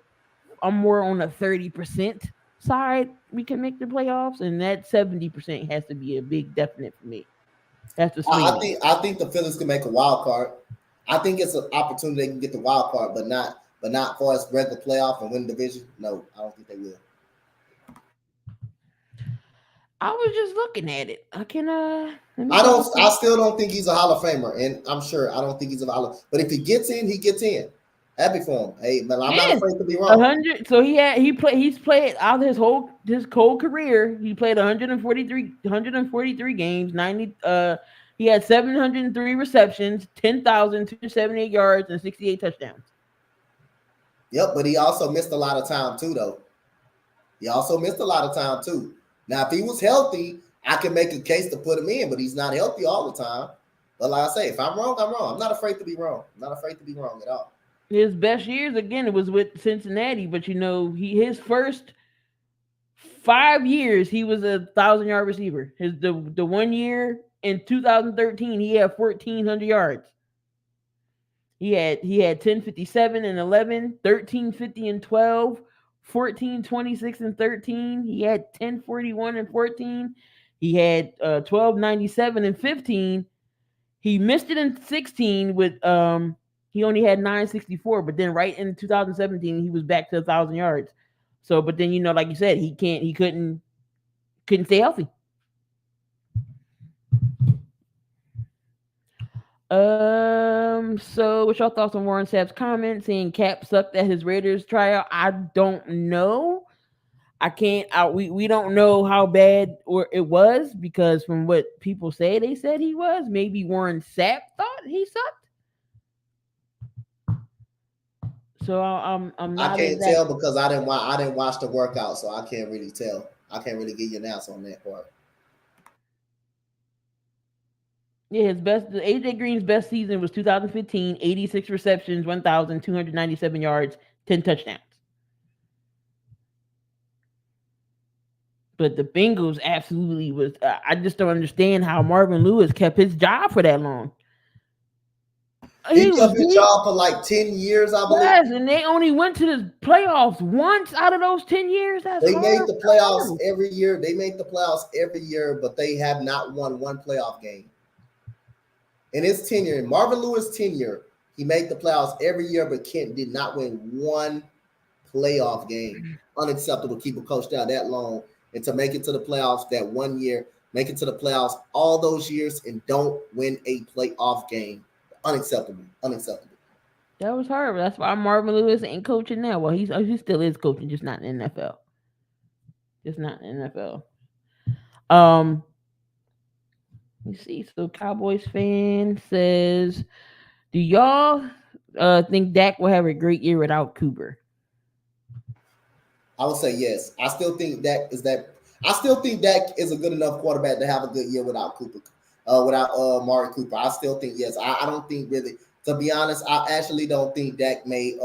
on the 30% side. We can make the playoffs, and that 70% has to be a big definite for me. That's to swing me. I think the Phillies can make a wild card. I think it's an opportunity they can get the wild card, but not for us regular playoff and win the division. No, I don't think they will. I was just looking at it. I can let me I double don't. check. I still don't think he's a Hall of Famer, and I'm sure I don't think he's a Hall of. But if he gets in, he gets in. Happy for him. Hey, but I'm not Yeah, afraid to be a wrong. hundred. So he's played out his whole career. He played 143 games. 90. He had 703 receptions, 10,278 yards, and 68 touchdowns. Yep, but he also missed a lot of time too, though. He also missed a lot of time too. Now, if he was healthy, I can make a case to put him in, but he's not healthy all the time. But like I say, if I'm wrong, I'm wrong. I'm not afraid to be wrong. I'm not afraid to be wrong at all. His best years again it was with Cincinnati, but his first 5 years he was 1,000 yard receiver. The 1 year in 2013 he had 1,400 yards. He had 1057 and 11, 1350 and 12, 1426 and 13. He had 1041 and 14. He had 1297 and 15. He missed it in 16 with he only had 964, but then right in 2017 he was back to 1,000 yards. So, but then like you said, he couldn't stay healthy. So what's your thoughts on Warren Sapp's comment saying Cap sucked at his Raiders tryout? I don't know. I can't. We don't know how bad or it was because from what people say, they said he was. Maybe Warren Sapp thought he sucked. So I'm I not can't exact. tell because I didn't watch the workout, so I can't really tell. I can't really give you an answer on that part. Yeah, his best. AJ Green's best season was 2015, 86 receptions, 1,297 yards, 10 touchdowns. But the Bengals absolutely was. I just don't understand how Marvin Lewis kept his job for that long. He He was kept his he job for like 10 years, I believe. Yes, and they only went to the playoffs once out of those 10 years. That's They made hard. the That's playoffs horrible. every year. They make the playoffs every year, but they have not won one playoff game. In his tenure, in Marvin Lewis' tenure, he made the playoffs every year, but Kent did not win one playoff game. Unacceptable to keep a coach down that long and to make it to the playoffs that 1 year, make it to the playoffs all those years and don't win a playoff game. Unacceptable. Unacceptable. That was horrible. That's why Marvin Lewis ain't coaching now. Well, he still is coaching, just not in the NFL. Just not in the NFL. Um, you see. So Cowboys fan says, "Do y'all think Dak will have a great year without Cooper?" I would say yes. I still think Dak is that. I still think Dak is a good enough quarterback to have a good year without Cooper, without Amari Cooper. I still think yes. I don't think really. To be honest, I actually don't think Dak made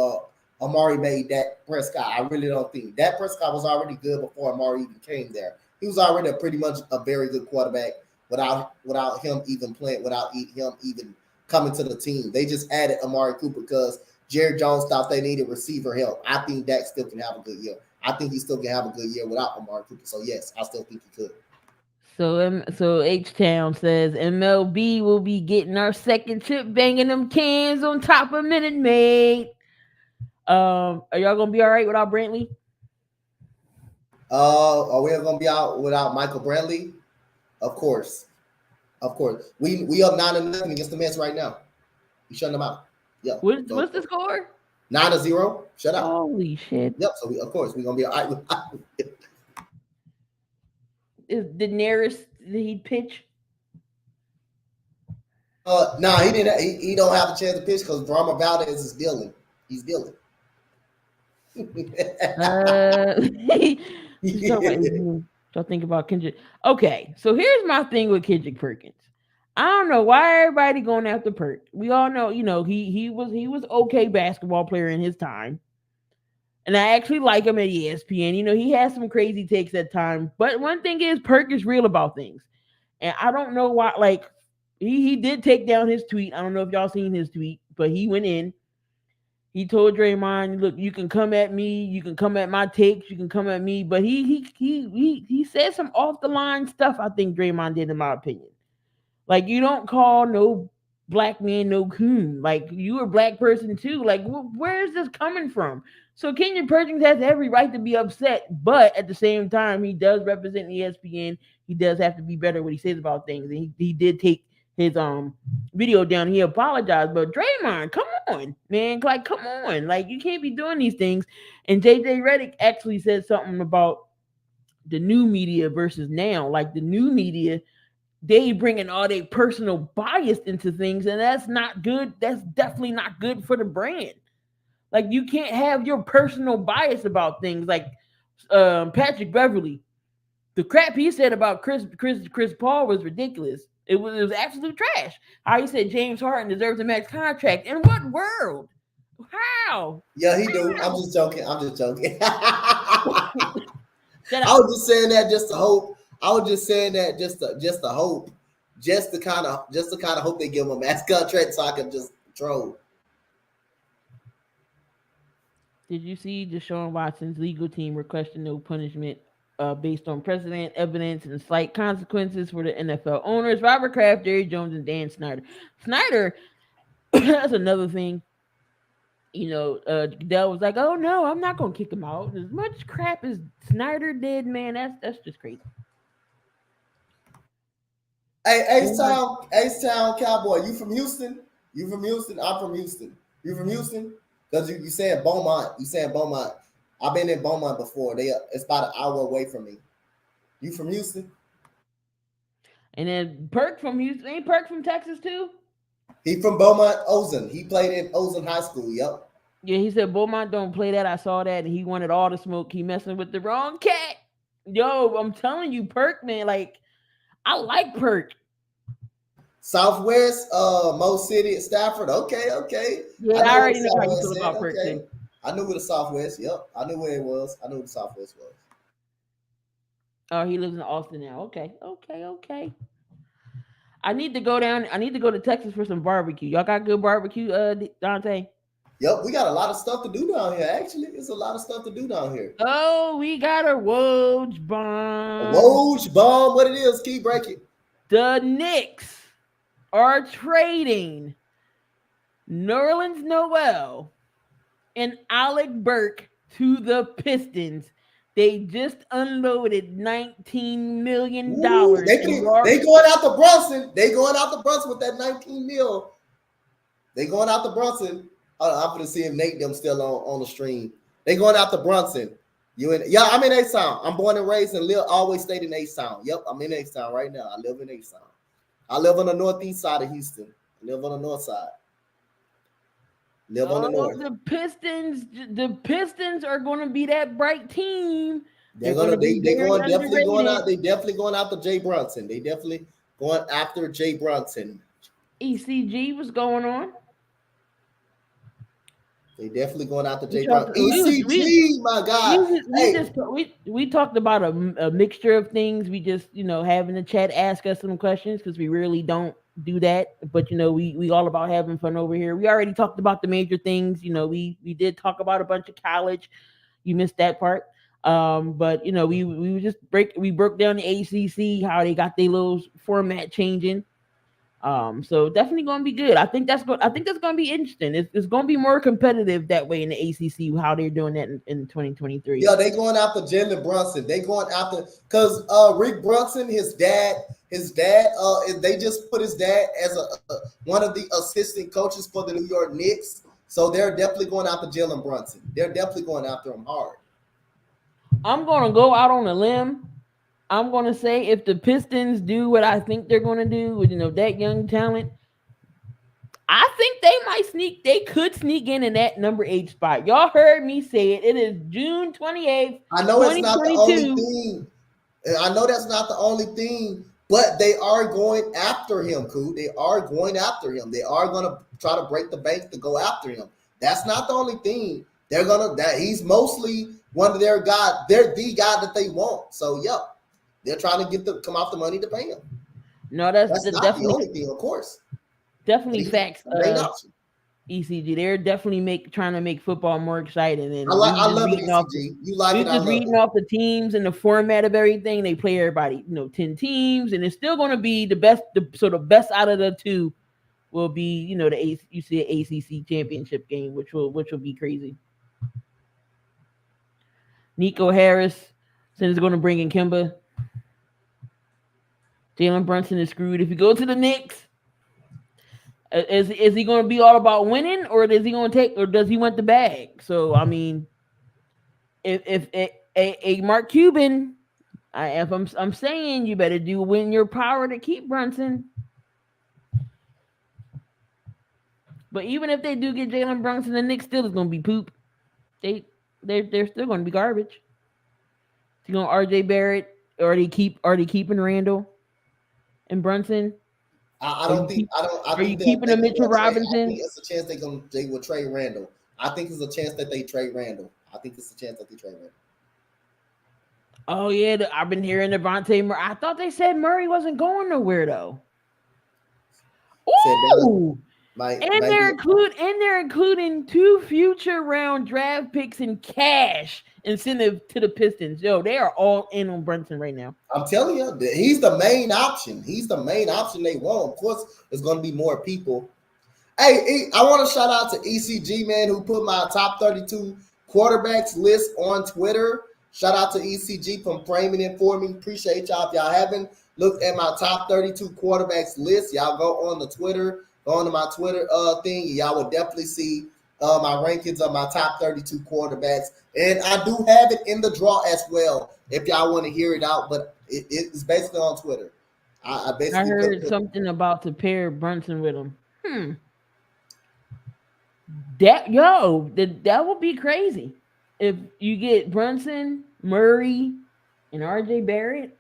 Amari made Dak Prescott. I really don't think Dak Prescott was already good before Amari even came there. He was already pretty much a very good quarterback without him even playing, without him even coming to the team. They just added Amari Cooper because Jerry Jones thought they needed receiver help. I think Dak still can have a good year. I think he still can have a good year without Amari Cooper. So yes, I still think he could. So H Town says MLB will be getting our second chip, banging them cans on top of Minute Maid. Are y'all gonna be all right without Brantley? Are we gonna be out without Michael Bradley? Of course, of course. We up 9-0 against the Mets right now. We shutting them out. Yeah. What's the score? 9-0. Shut up. Holy shit! Yep. So of course we're gonna be all right with. Is Daenerys, did he pitch? Nah, he didn't. He don't have a chance to pitch because Drama Valdez is dealing. He's dealing. Y'all think about Kendrick. Okay, so here's my thing with Kendrick Perkins. I don't know why everybody going after Perk. We all know, he was okay basketball player in his time. And I actually like him at ESPN. He has some crazy takes at times. But one thing is Perk is real about things. And I don't know why, like, he did take down his tweet. I don't know if y'all seen his tweet, but he went in. He told Draymond, "Look, you can come at me, you can come at my takes, you can come at me." But he said some off the line stuff. I think Draymond did, in my opinion. Like, you don't call no black man no coon. Like, you a black person too. Like, where is this coming from? So Kenyon Perkins has every right to be upset, but at the same time, he does represent ESPN. He does have to be better what he says about things, and he did take his video down. He apologized, but Draymond, come on, man, like, come on, like, you can't be doing these things. And JJ Redick actually said something about the new media versus now. Like, the new media, they bringing all their personal bias into things, and that's not good. That's definitely not good for the brand. Like, you can't have your personal bias about things. Like, Patrick Beverly, the crap he said about Chris Paul was ridiculous. It was absolute trash. How he said James Harden deserves a max contract. In what world? How? Yeah, he do. I'm just joking. I'm just joking. Shut I up. was just saying that just to hope. I was just saying that just to hope, just to kind of hope they give him a max contract so I can just troll. Did you see Deshaun Watson's legal team requesting no punishment based on precedent, evidence, and slight consequences for the NFL owners, Robert Kraft, Jerry Jones, and Dan Snyder? Snyder, that's another thing. Goodell was like, "Oh no, I'm not gonna kick him out." As much crap as Snyder did, man, that's just crazy. Hey, Ace Town Cowboy, you from Houston? You from Houston? I'm from Houston. You from Houston? Because you saying Beaumont. You saying Beaumont. I've been in Beaumont before. It's about an hour away from me. You from Houston? And then Perk from Houston, ain't Perk from Texas too? He from Beaumont, Ozen. He played in Ozen High School. Yep. Yeah, he said Beaumont don't play that. I saw that, and he wanted all the smoke. He messing with the wrong cat. Yo, I'm telling you, Perk, man, like, I like Perk. Southwest, Mo City, Stafford. Okay. Yeah, I already know how you feel about Perk too. I knew where the Southwest. Yep, I knew where it was. I knew where the Southwest was. Oh, he lives in Austin now. Okay. I need to go down. I need to go to Texas for some barbecue. Y'all got good barbecue, Donte? Yep, we got a lot of stuff to do down here. Actually, it's a lot of stuff to do down here. Oh, we got a Woj bomb. A Woj bomb. What it is? Key break it. The Knicks are trading Nerlens Noel and Alec Burke to the Pistons. They just unloaded $19 million. They going out to Brunson. They going out to Brunson with that 19 mil. They going out to Brunson. I'm going to see if Nate them still on the stream. They going out to Brunson. I'm in A-Town. I'm born and raised and always stayed in A-Town. Yep, I'm in A-Town right now. I live in A-Town. I live on the northeast side of Houston. I live on the north side. Live on the north. The Pistons are going to be that bright team. They definitely going after Jay Brunson. They definitely going after Jay Brunson. ECG, what's going on? They definitely going after Jay Brunson. ECG, my God. We talked about a mixture of things. We just, having the chat ask us some questions because we really don't do that. But we all about having fun over here. We already talked about the major things. We did talk about a bunch of college. You missed that part. But we just we broke down the ACC, how they got their little format changing. So definitely gonna be good. I think that's gonna be interesting. It's gonna be more competitive that way in the ACC. How they're doing that in 2023. Yeah, they going after Jalen Brunson. They going after because Rick Brunson, his dad, they just put his dad as one of the assistant coaches for the New York Knicks. So they're definitely going after Jalen Brunson. They're definitely going after him hard. I'm gonna go out on a limb. I'm gonna say if the Pistons do what I think they're gonna do with that young talent, I think they might sneak. They could sneak in that number 8 spot. Y'all heard me say it. It is June 28th, I know it's not the only 2022. thing. I know that's not the only thing, but they are going after him, Koo. They are going after him. They are going to try to break the bank to go after him. That's not the only thing. They're gonna that he's mostly one of their guys. They're the guy that they want. So yep, they're trying to come off the money to pay him. No, that's That's not the definitely only thing, of course. But definitely he's facts. a great option. ECG, they're definitely trying to make football more exciting. And I love it, ECG. You like we it, was I just love reading it. off the teams and the format of everything. They play everybody, 10 teams, and it's still going to be the best. So the best out of the two will be, the UCLA ACC championship game, which will be crazy. Nico Harris says he's going to bring in Kimba. Jalen Brunson is screwed if he goes to the Knicks. Is he going to be all about winning, or is he going to take, or does he want the bag? So I mean, if a Mark Cuban, I'm saying you better do win your power to keep Brunson. But even if they do get Jalen Brunson, the Knicks still is going to be poop. They're still going to be garbage. You going RJ Barrett, or are they keeping Randall and Brunson? I Are don't you think keep I don't I are you think keeping they a can Mitchell trade. I think Robinson? it's a chance they will trade Randall. I think it's a chance that they trade Randall. I think it's a chance that they trade Randall. Oh yeah, I've been hearing Devontae Murray. I thought they said Murray wasn't going nowhere though. Said Dallas Ooh, and might be. they're including 2 future round draft picks and cash incentive to the Pistons. Yo, they are all in on Brunson right now. I'm telling you, he's the main option. He's the main option they want. Of course, there's going to be more people. Hey, I want to shout out to ECG, man, who put my top 32 quarterbacks list on Twitter. Shout out to ECG from framing it for me. Appreciate y'all. If y'all haven't looked at my top 32 quarterbacks list, y'all go on the Twitter, go on to my Twitter thing. Y'all will definitely see my rankings of my top 32 quarterbacks. And I do have it in the draw as well if y'all want to hear it out, but it's basically on Twitter. I I basically heard put something about to pair Brunson with him. That would be crazy if you get Brunson, Murray, and RJ Barrett.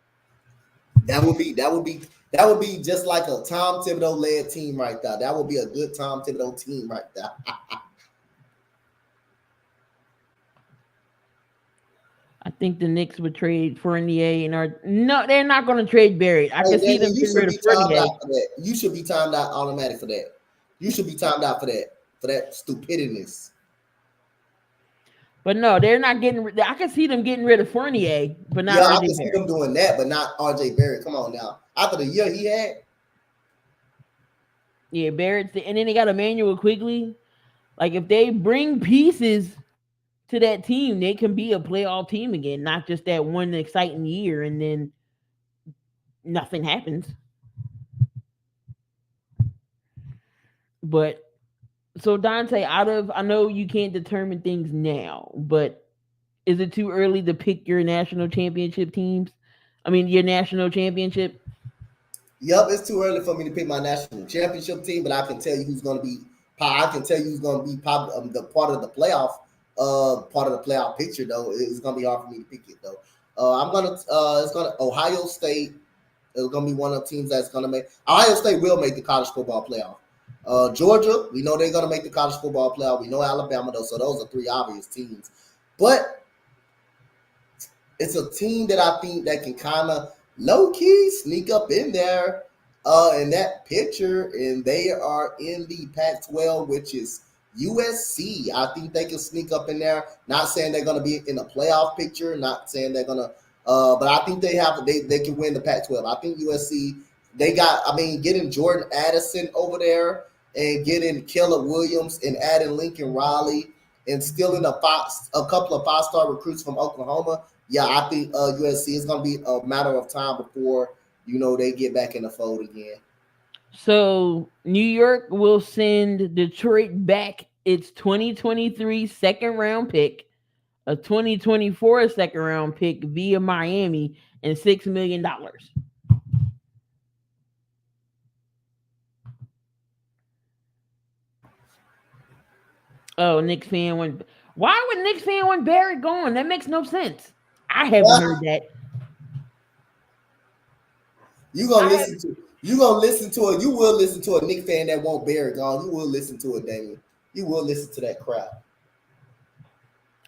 that would be just like a Tom Thibodeau led team right there. That would be a good Tom Thibodeau team right there. I think the Knicks would trade Fournier and no, they're not going to trade Barrett. I Hey can see Daniel, them you getting should rid of be timed Fournier. out for that. You should be timed out automatic for that. You should be timed out for that stupidness. But no, they're not getting. I can see them getting rid of Fournier, but not Yeah, I RJ can see Barrett. them doing that, but not RJ Barrett. Come on now. After the year he had, Yeah, Barrett's and then they got Emmanuel Quigley. Like if they bring pieces to that team, they can be a playoff team again, not just that one exciting year and then nothing happens. But so Dante, out of I know you can't determine things now, but is it too early to pick your national championship teams? I mean your national championship. yep, it's too early for me to pick my national championship team, but I can tell you who's going to be. I can tell you who's going to be probably the part of the playoff picture though. It's going to be hard for me to pick it though. I'm gonna. It's gonna Ohio State. It's gonna be one of the teams that's gonna make. Ohio State will make the college football playoff. Georgia, we know they're gonna make the college football playoff. We know Alabama though, so those are 3 obvious teams. But it's a team that I think that can kind of low key sneak up in there. in that picture, and they are in the Pac-12, which is USC. I think they can sneak up in there. Not saying they're going to be in a playoff picture. Not saying they're going to, but I think they can win the Pac-12. I think USC. They got. I mean, getting Jordan Addison over there and getting Keller Williams and adding Lincoln Riley and stealing a couple of five-star recruits from Oklahoma. Yeah, I think USC is going to be a matter of time before they get back in the fold again. So New York will send Detroit back its 2023 second round pick, a 2024 second round pick via Miami, and $6 million. Oh, Knicks fan went. Why would Knicks fan want Barrett gone? That makes no sense. I haven't heard that. You gonna listen to you gonna listen to it. You will listen to a Knicks fan that won't Barrett gone. You will listen to it, Damien. You will listen to that crap.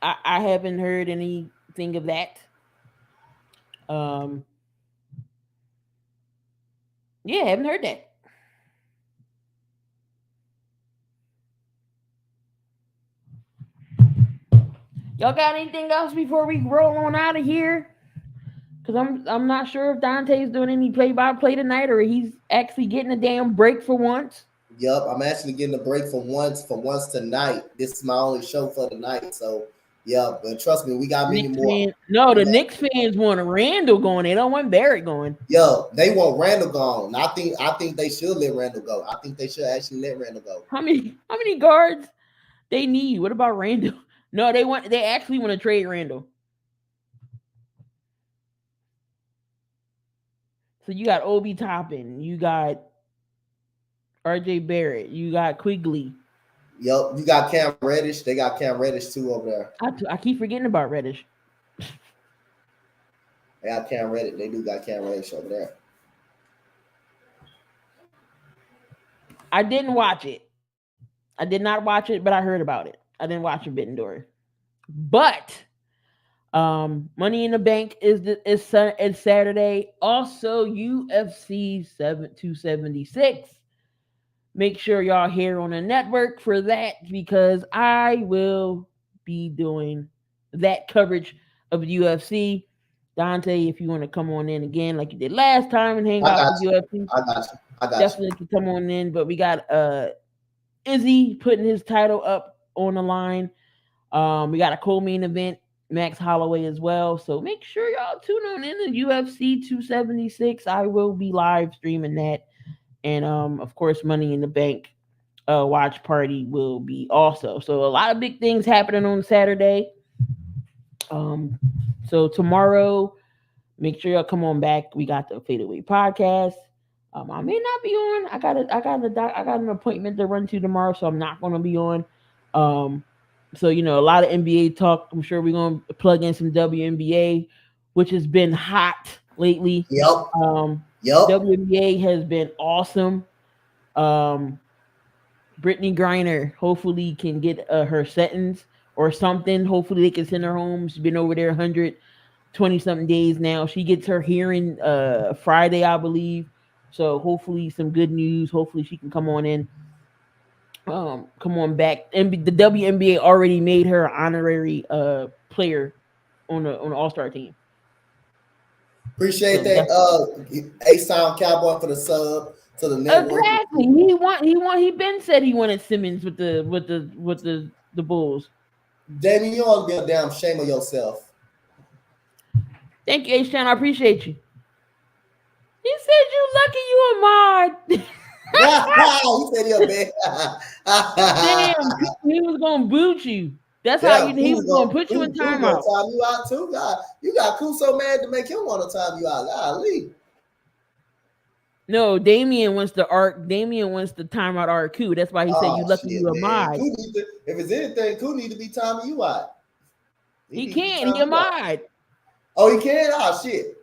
I haven't heard anything of that. Um, yeah, haven't heard that. Y'all got anything else before we roll on out of here? Because I'm not sure if Dante's doing any play by play tonight or he's actually getting a damn break for once. Yup, I'm actually getting a break for once tonight. This is my only show for the night. So yeah, but trust me, we got many Knicks more. no, the Knicks fans want Randall going. They don't want Barrett going. Yo, they want Randall gone. I think they should let Randall go. I think they should actually let Randall go. How many guards they need? What about Randall? No, they actually want to trade Randall. So you got Obi Toppin, you got RJ Barrett, you got Quigley. Yup, you got Cam Reddish. They got Cam Reddish too over there. I keep forgetting about Reddish. They got Cam Reddish. They do got Cam Reddish over there. I didn't watch it. I did not watch it, but I heard about it. I didn't watch a Bittendorf. But Money in the Bank is Saturday. Also UFC 276. Make sure y'all here on the network for that because I will be doing that coverage of UFC. Donte, if you want to come on in again like you did last time and hang out with UFC, I got you. definitely can come on in. But we got Izzy putting his title up on the line. We got a co-main event, Max Holloway as well. So make sure y'all tune on in to UFC 276. I will be live streaming that. And of course, Money in the Bank watch party will be also. So a lot of big things happening on Saturday. So tomorrow, make sure y'all come on back. We got the Fadeaway podcast. I may not be on. I got an appointment to run to tomorrow, so I'm not going to be on. So a lot of NBA talk. I'm sure we're going to plug in some WNBA, which has been hot lately. Yep. WNBA has been awesome. Brittany Griner hopefully can get her sentence or something. Hopefully they can send her home. She's been over there 120 something days now. She gets her hearing Friday, I believe. So hopefully some good news. Hopefully she can come on in. Come on back. And the WNBA already made her an honorary player on the All-Star team. Appreciate that, A-Sound Cowboy for the sub to the network. Exactly. He been said he wanted Simmons with the Bulls. Damien, you ought to be a damn shame of yourself. Thank you, A-Sound. I appreciate you. He said you lucky you a mod. He said you're bad. Damn, he was gonna boot you. That's how he was gonna put you in timeout. Time you out too, God. You got Kuso mad to make him want to time you out. Golly. No, Damien wants the timeout RQ. That's why he said you lucky you a mod. If it's anything, Ku need to be timing you out. He can't. He a mod. Oh, he can? Oh, shit.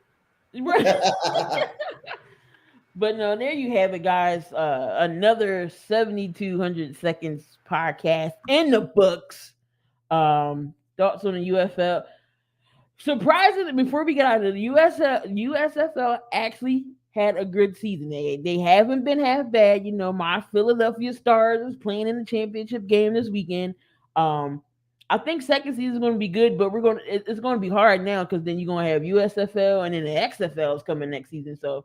But no, there you have it, guys. Another 7,200 seconds podcast in the books. Thoughts on the UFL. Surprisingly, before we get out of the USFL, actually had a good season. They haven't been half bad. You know, my Philadelphia Stars is playing in the championship game this weekend. Um, I think second season is going to be good, but it's going to be hard now because then you're going to have USFL and then the XFL is coming next season. So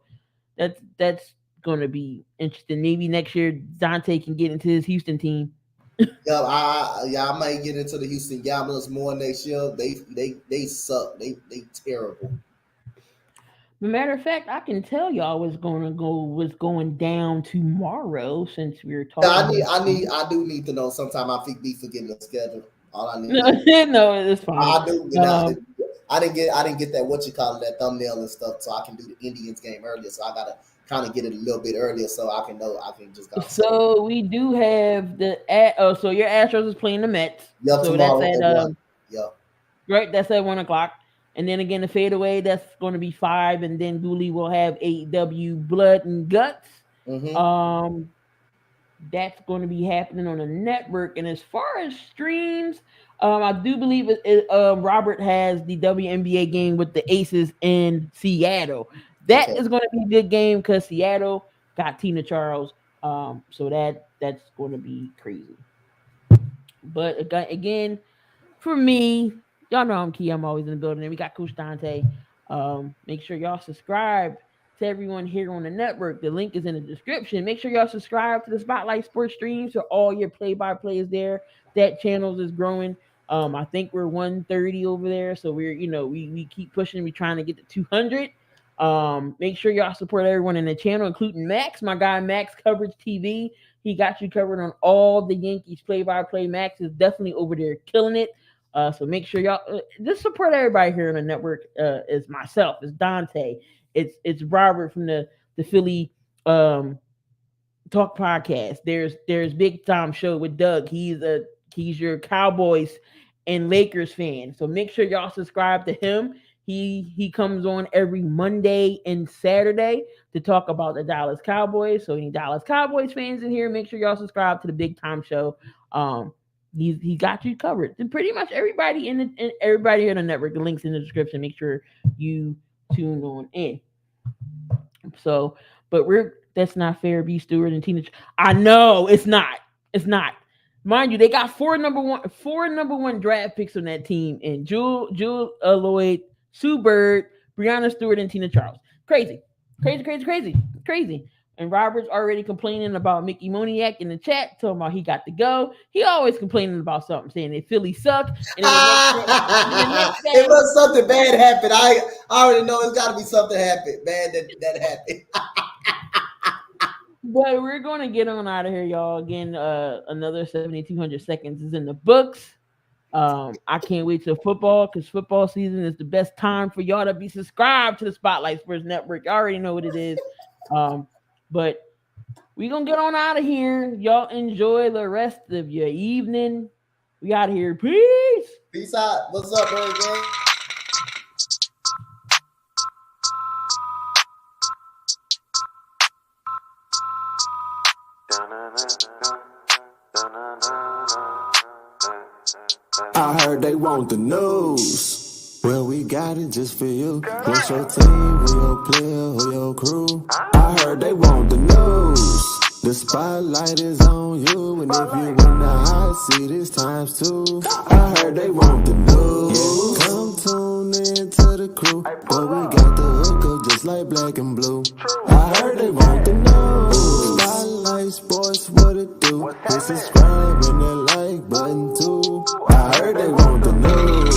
that's going to be interesting. Maybe next year Dante can get into his Houston team. I might get into the Houston Gamblers more next year. They suck. They terrible. As a matter of fact, I can tell y'all what's going down tomorrow since we are Yeah, talking about. I do need to know. Sometimes I be forgetting the schedule. All I need No, to know. no, it's fine. I do. Um, I didn't get that what you call it, that thumbnail and stuff, so I can do the Indians game earlier. So I gotta kind of get it a little bit earlier so I can know I can just go straight. so we do have so your Astros is playing the Mets. Yep, So that's tomorrow at at 1. Yep. right. That's at 1 o'clock. And then again, the fadeaway that's going to be 5, and then Dooley will have AEW Blood and Guts. Mm-hmm. Um, that's going to be happening on the network. And as far as streams, I do believe Robert has the WNBA game with the Aces in Seattle. That Okay. is going to be a good game because Seattle got Tina Charles. So that's going to be crazy. But again, for me, y'all know I'm Key. I'm always in the building. And we got Coach Donte. Make sure y'all subscribe to everyone here on the network. The link is in the description. Make sure y'all subscribe to the Spotlight Sports streams so all your play-by-play is there. That channels is growing. I think we're 130 over there. So we're, we keep pushing. We're trying to get to 200. Make sure y'all support everyone in the channel, including Max, my guy Max Coverage TV. He got you covered on all the Yankees play-by-play. Max is definitely over there killing it. So make sure y'all just support everybody here on the network. It's myself, it's Donte, it's Robert from the Philly Talk podcast. There's Big Time Show with Doug. He's your Cowboys and Lakers fan. So make sure y'all subscribe to him. He comes on every Monday and Saturday to talk about the Dallas Cowboys. So any Dallas Cowboys fans in here, make sure y'all subscribe to the Big Time Show. He got you covered. And pretty much everybody everybody here on the network, the links in the description. Make sure you tune on in. So, but that's not fair. B Stewart and Tina. I know it's not. It's not. Mind you, they got four number one draft picks on that team, and Jewel Lloyd, Sue Bird, Brianna Stewart, and Tina Charles. Crazy, crazy, crazy, crazy, crazy. And Robert's already complaining about Mickey Moniak in the chat, talking about he got to go. He always complaining about something, saying that Philly suck. And then the next day, It was something bad happened. I already know it's got to be something happened, man. That happened. But we're going to get on out of here, y'all. Again, another 7,200 seconds is in the books. I can't wait till football because football season is the best time for y'all to be subscribed to the Spotlight Sports Network. You already know what it is. But we going to get on out of here. Y'all enjoy the rest of your evening. We out of here. Peace. Peace out. What's up, Bird Gang? I heard they want the news. Well, we got it just for you. What's your team? Who your player? Who your crew? I heard they want the news. The spotlight is on you, and if you in the hot seat, it's times 2. I heard they want the news. Come tune in to the crew, but we got the hookup just like black and blue. I heard they want the news. Spotlight Sports, what it do? Hit subscribe and that like button too. I heard they want the news.